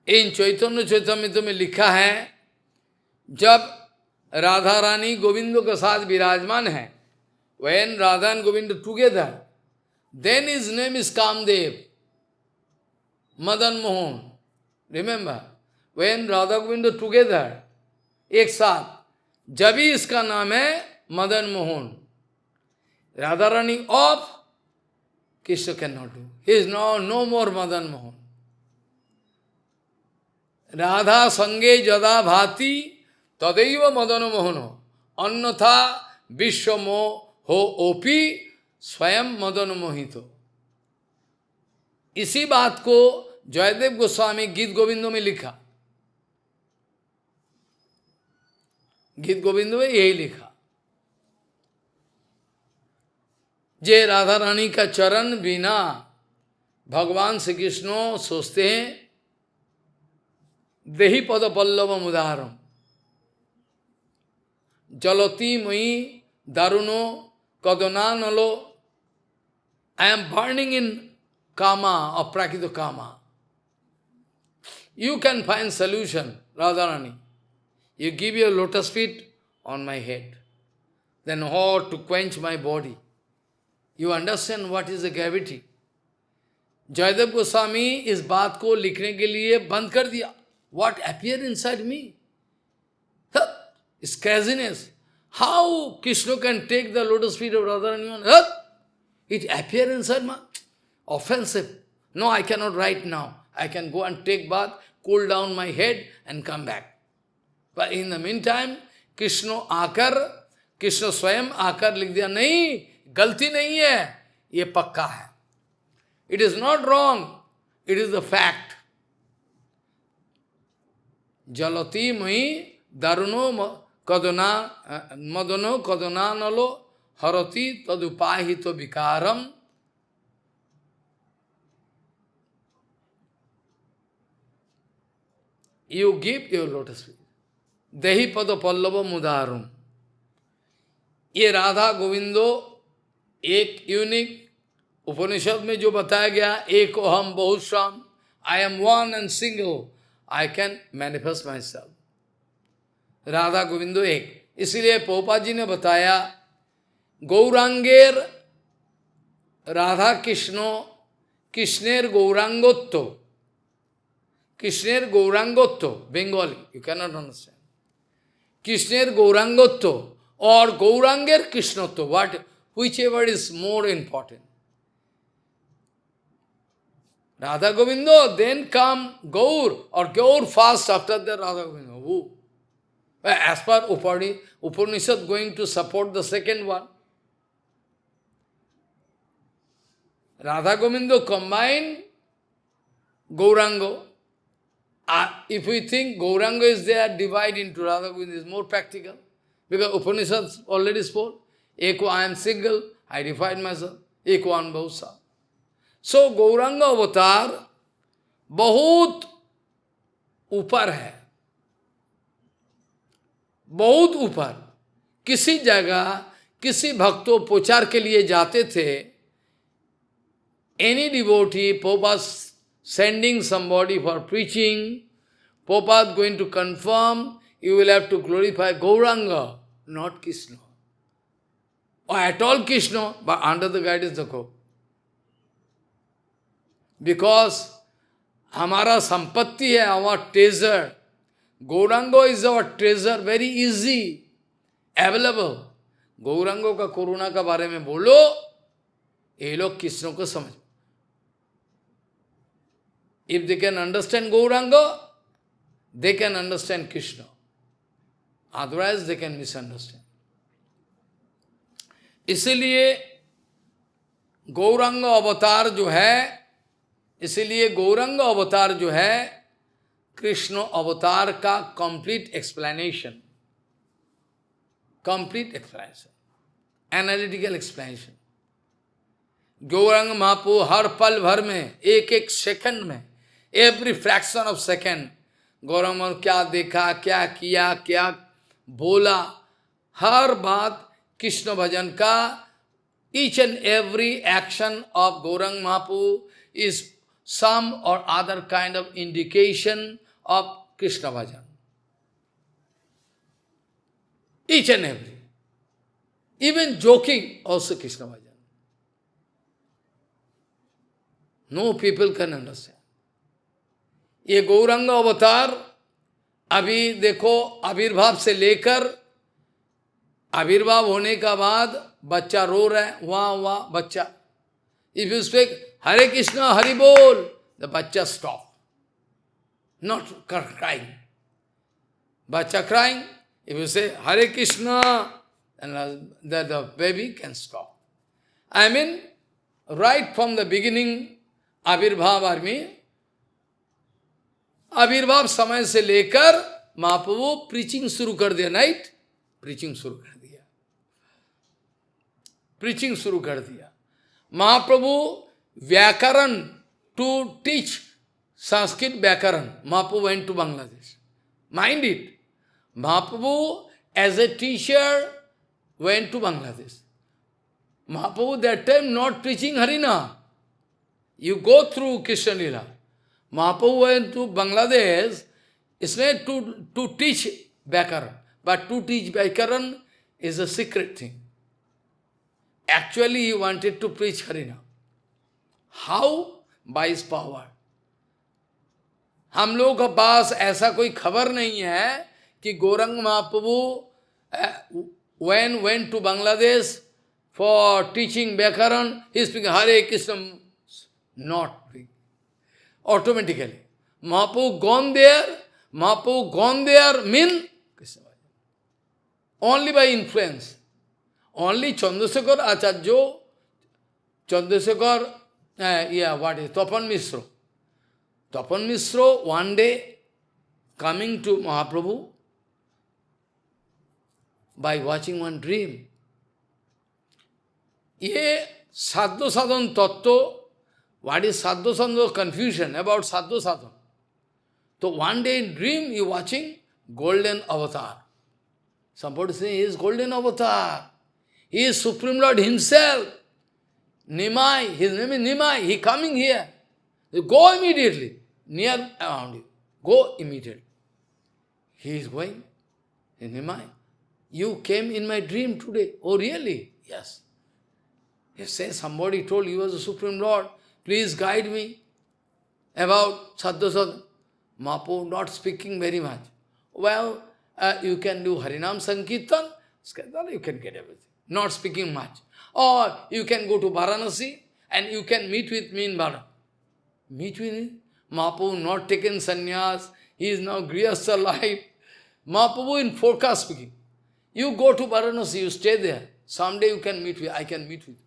इन चैतन्य चैतन्य में लिखा है, जब राधा रानी गोविंदो के साथ विराजमान है, when Radha and Govinda together, then his name is Kamdev, Madan Mohan. Remember, when Radha Govinda together, एक साथ, जब ही इसका नाम है Madan Mohan. Radha Rani off, Krishna cannot do. He is no more Madan Mohan. Radha sange jada bhati tadaiva Madan Mohano annatha vishwamo ho opi स्वयं Madan mojito. इसी बात को जयदेव गोस्वामी गीत गोविंदों में लिखा. गीत गोविंदों में यही लिखा, जे राधा रानी का चरण बिना भगवान श्री कृष्ण सोचते हैं, देही पद पल्लवम उदाहरम जलती मई दारुणो कदना नलो. I am burning in kama or prakita kama. You can find solution Radharani, you give your lotus feet on my head. Then how to quench my body? You understand what is the gravity? Jaydev Goswami इस बात को लिखने के लिए बंद कर दिया. What appeared inside me? It's craziness. How Krishna can take the lotus feet of Radharani? It appeared inside me. Offensive. No, I cannot right now. I can go and take bath, cool down my head and come back. But in the meantime, Krishna स्वयं आकर लिख दिया, नहीं, गलती नहीं है, ये पक्का है. It is not wrong, it is the fact. Jalati mui daruno madano kadana nalo harati tadupahito vikaram. You give your lotus feet. Dehi pada pallava mudarum. ये राधा गोविंदो एक यूनिक उपनिषद में जो बताया गया, एक अहम बहुश्याम, I am one and single, I can manifest myself. Radha Govindo एक. इसलिए प्रभुपाद जी ने बताया, गौरांगेर राधा कृष्णेर गौरांगोत्तो, Bengali, you can not understand. कृष्णेर गौरांगोत्तो और गौरांगेर कृष्णत्व, which ever is more important. Radha Govindo, then come Gaur, or Gaur fast after the Radha Govindo. Who? As per Upanishad going to support the second one. Radha Govindo combine Gaurango. If we think Gaurango is there, divide into Radha Govindo is more practical. Because Upanishad already spoke. Eko, I am single, I define myself. Eko an Bahusa. So Gauranga अवतार बहुत ऊपर है, बहुत ऊपर. किसी जगह किसी भक्तों प्रचार के लिए जाते थे, any devotee, Prabhupada sending somebody for preaching, Prabhupada going to confirm, you will have to glorify Gauranga, not Krishna. Or at all Krishna, but under the guidance of Gaur. Because हमारा संपत्ति है, our treasure. Gaurango is our treasure, very easy, available. Gauranga का करुणा का बारे में बोलो, ये लोग कृष्ण को समझ. If they can understand Gaurango, they can understand Krishna. Otherwise they can misunderstand. इसीलिए गौरांग अवतार जो है, कृष्ण अवतार का complete explanation, analytical explanation. Gaurang महाप्रभु हर पल भर में, एक एक सेकंड में, every fraction of second, Gaurang महाप्रभु क्या देखा, क्या किया, क्या बोला, हर बात कृष्ण भजन का, each and every action of Gaurang Mahaprabhu is some or other kind of indication of Krishna bhajan. Each and every. Even joking also Krishna bhajan. No people can understand. ये गौरंग अवतार अभी देखो आविर्भाव से लेकर आविर्भाव होने का बाद बच्चा रो रहा है, वहाँ बच्चा. If you speak Hare Krishna, Hari Bol, the bachcha stop. Not crying. Bachcha crying, if you say Hare Krishna, then the baby can stop. I mean, right from the beginning, आविर्भाव आविर्भाव समय से लेकर महाप्रभु प्रीचिंग शुरू कर दिया. Night preaching शुरू कर दिया. महाप्रभु व्याकरण टू टीच संस्कृत व्याकरण, महाप्रभु went to Bangladesh. Mind it. Mahaprabhu as a teacher went to Bangladesh. Mahaprabhu that time not preaching Harina. You go through Krishna Lila. Mahaprabhu went to Bangladesh. इसमें to teach Vyakaran. But to teach Vyakaran is a secret thing. Actually, he wanted to preach Harinam. How? By his power. हम लोगों के पास ऐसा कोई खबर नहीं है कि गौरंग महाप्रभु went to Bangladesh for teaching Vyakaran, he speaking Hare Krishna, not big. Automatically. Mahaprabhu gone there mean Krishna. Only by influence. Only Chandrasekhar Acharya, Chandrasekhar, Tapan Mishra. Tapan Mishra one day coming to Mahaprabhu by watching one dream. Ye sadhu sadhan tattva, what is sadhu sadhan? Confusion about sadhu sadhan. So one day in dream you watching golden avatar. Somebody say he is golden avatar. He is Supreme Lord himself. Nimai, his name is Nimai. He coming here. You go immediately. Near around you. Go immediately. He is going. He is Nimai. You came in my dream today. Oh really? Yes. He says somebody told you was the Supreme Lord. Please guide me about Sadhu Sadhu. Mahaprabhu not speaking very much. Well, you can do Harinam Sankirtan, you can get everything. Not speaking much. Or you can go to Varanasi and you can meet with me in Varanasi. Meet with me? Mahaprabhu not taken sannyas, he is now Grihastha life. Mahaprabhu in forecast speaking. You go to Varanasi, you stay there. Someday you can meet with, I can meet with you.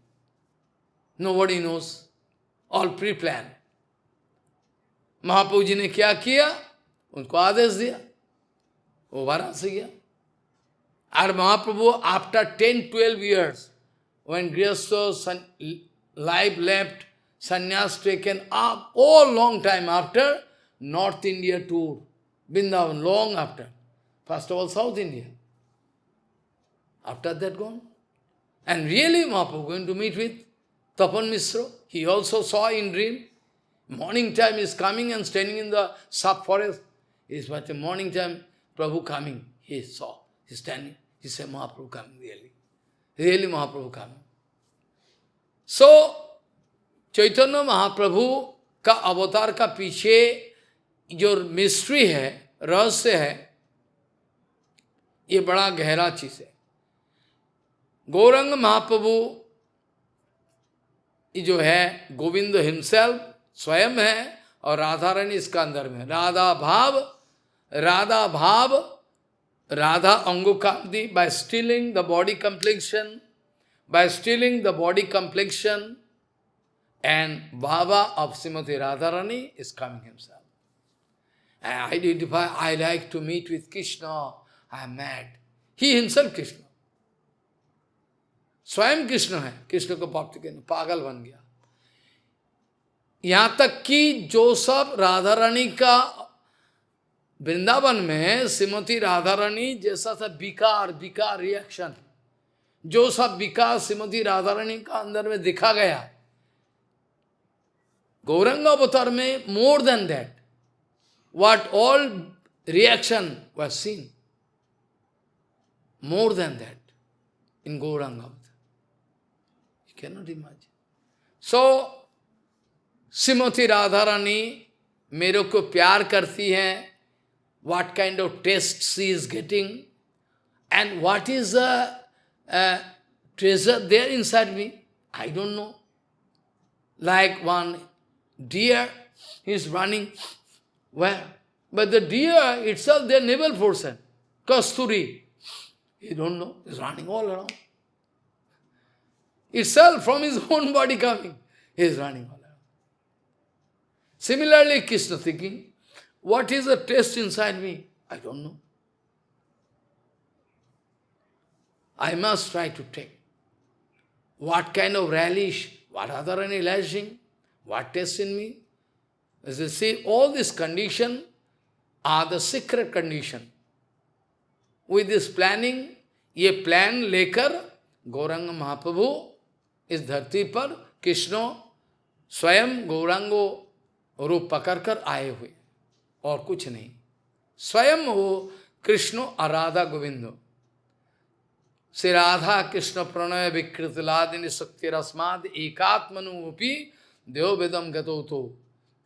Nobody knows. All pre-planned. Mahaprabhu ji ने क्या किया? उनको आदेश दिया, वो वाराणसी गया. और महाप्रभु after 10-12 years, when Grihastha life left, sannyas taken up, all long time after, North India tour, Vrindavan, long after. First of all, South India. After that gone. And really Mahaprabhu going to meet with Tapan Mishra. He also saw in dream. Morning time is coming and standing in the sub-forest. Is but the morning time, Prabhu coming. He saw. He is standing. He said, Mahaprabhu coming really. Really Mahaprabhu coming. So, Chaitanya Mahaprabhu का अवतार का पीछे जो mystery है, रहस्य है, ये बड़ा गहरा चीज है. गौरंग महाप्रभु जो है, गोविंद हिमसेल्फ स्वयं है और राधा रानी इसका अंदर में. राधा भाव, Radha अंगो कामदी, by stealing the body complexion, and Baba of Srimati Radharani is coming himself. And identify, I like to meet with Krishna, I am mad. He himself Krishna. स्वयं कृष्ण है, कृष्ण को प्राप्त करने पागल बन गया. यहाँ तक कि जो सब राधा रानी का वृंदावन में श्रीमती राधा रानी जैसा था विकार रिएक्शन, जो सब विकार श्रीमती राधा रानी का अंदर में दिखा गया, गौरंग अवतार में more than that, what all reaction was seen, more than that in Gauranga avatar. You cannot imagine. So, Shrimati Radha Rani मेरे को प्यार करती हैं, what kind of taste she is getting, and what is the treasure there inside me, I don't know. Like one deer is running where? But the deer itself, their navel portion, Kasturi, you don't know, is running all around. Itself from his own body coming, he is running all around. Similarly, Krishna thinking, what is the taste inside me? I don't know. I must try to take. What kind of relish, what other any relishing, what taste in me? As you see, all these conditions are the secret condition. With this planning, ये plan लेकर गौरांग महाप्रभु इस धरती पर कृष्ण स्वयं गौरांगो रूप पकड़ कर आए हुए और कुछ नहीं. स्वयं वो कृष्ण और राधा गोविंद श्री राधा कृष्ण प्रणय विकृत लादिनी शक्ति रस्माद एकात्मनुपी देव वेदम गतो तो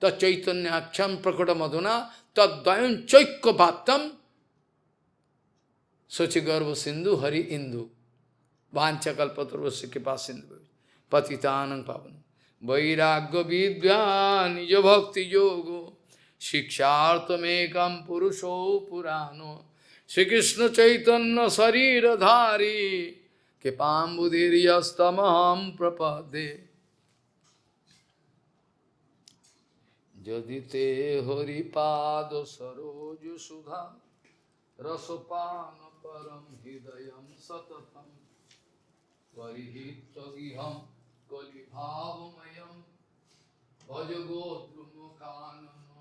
तैतन्याक्षम प्रकट मधुना तद्वयं चैक्य भाप्तम सोचि गर्भ सिंधु हरि इंदु वांचकल्पतरुस्य कृपा सिंधु पतितानं पावन वैराग्य विद्या निज भक्ति योगो शिक्षार्थमेकं पुरुषो पुराणो श्री कृष्ण चैतन्य शरीरधारी कृपाम्बुधिर्यस्तमहं प्रपदे यदि ते हरिपाद सरोज सुधा रसपान परम हृदय सततम परिहितगिहं कलिभावमयं भज गोद्रुमकानन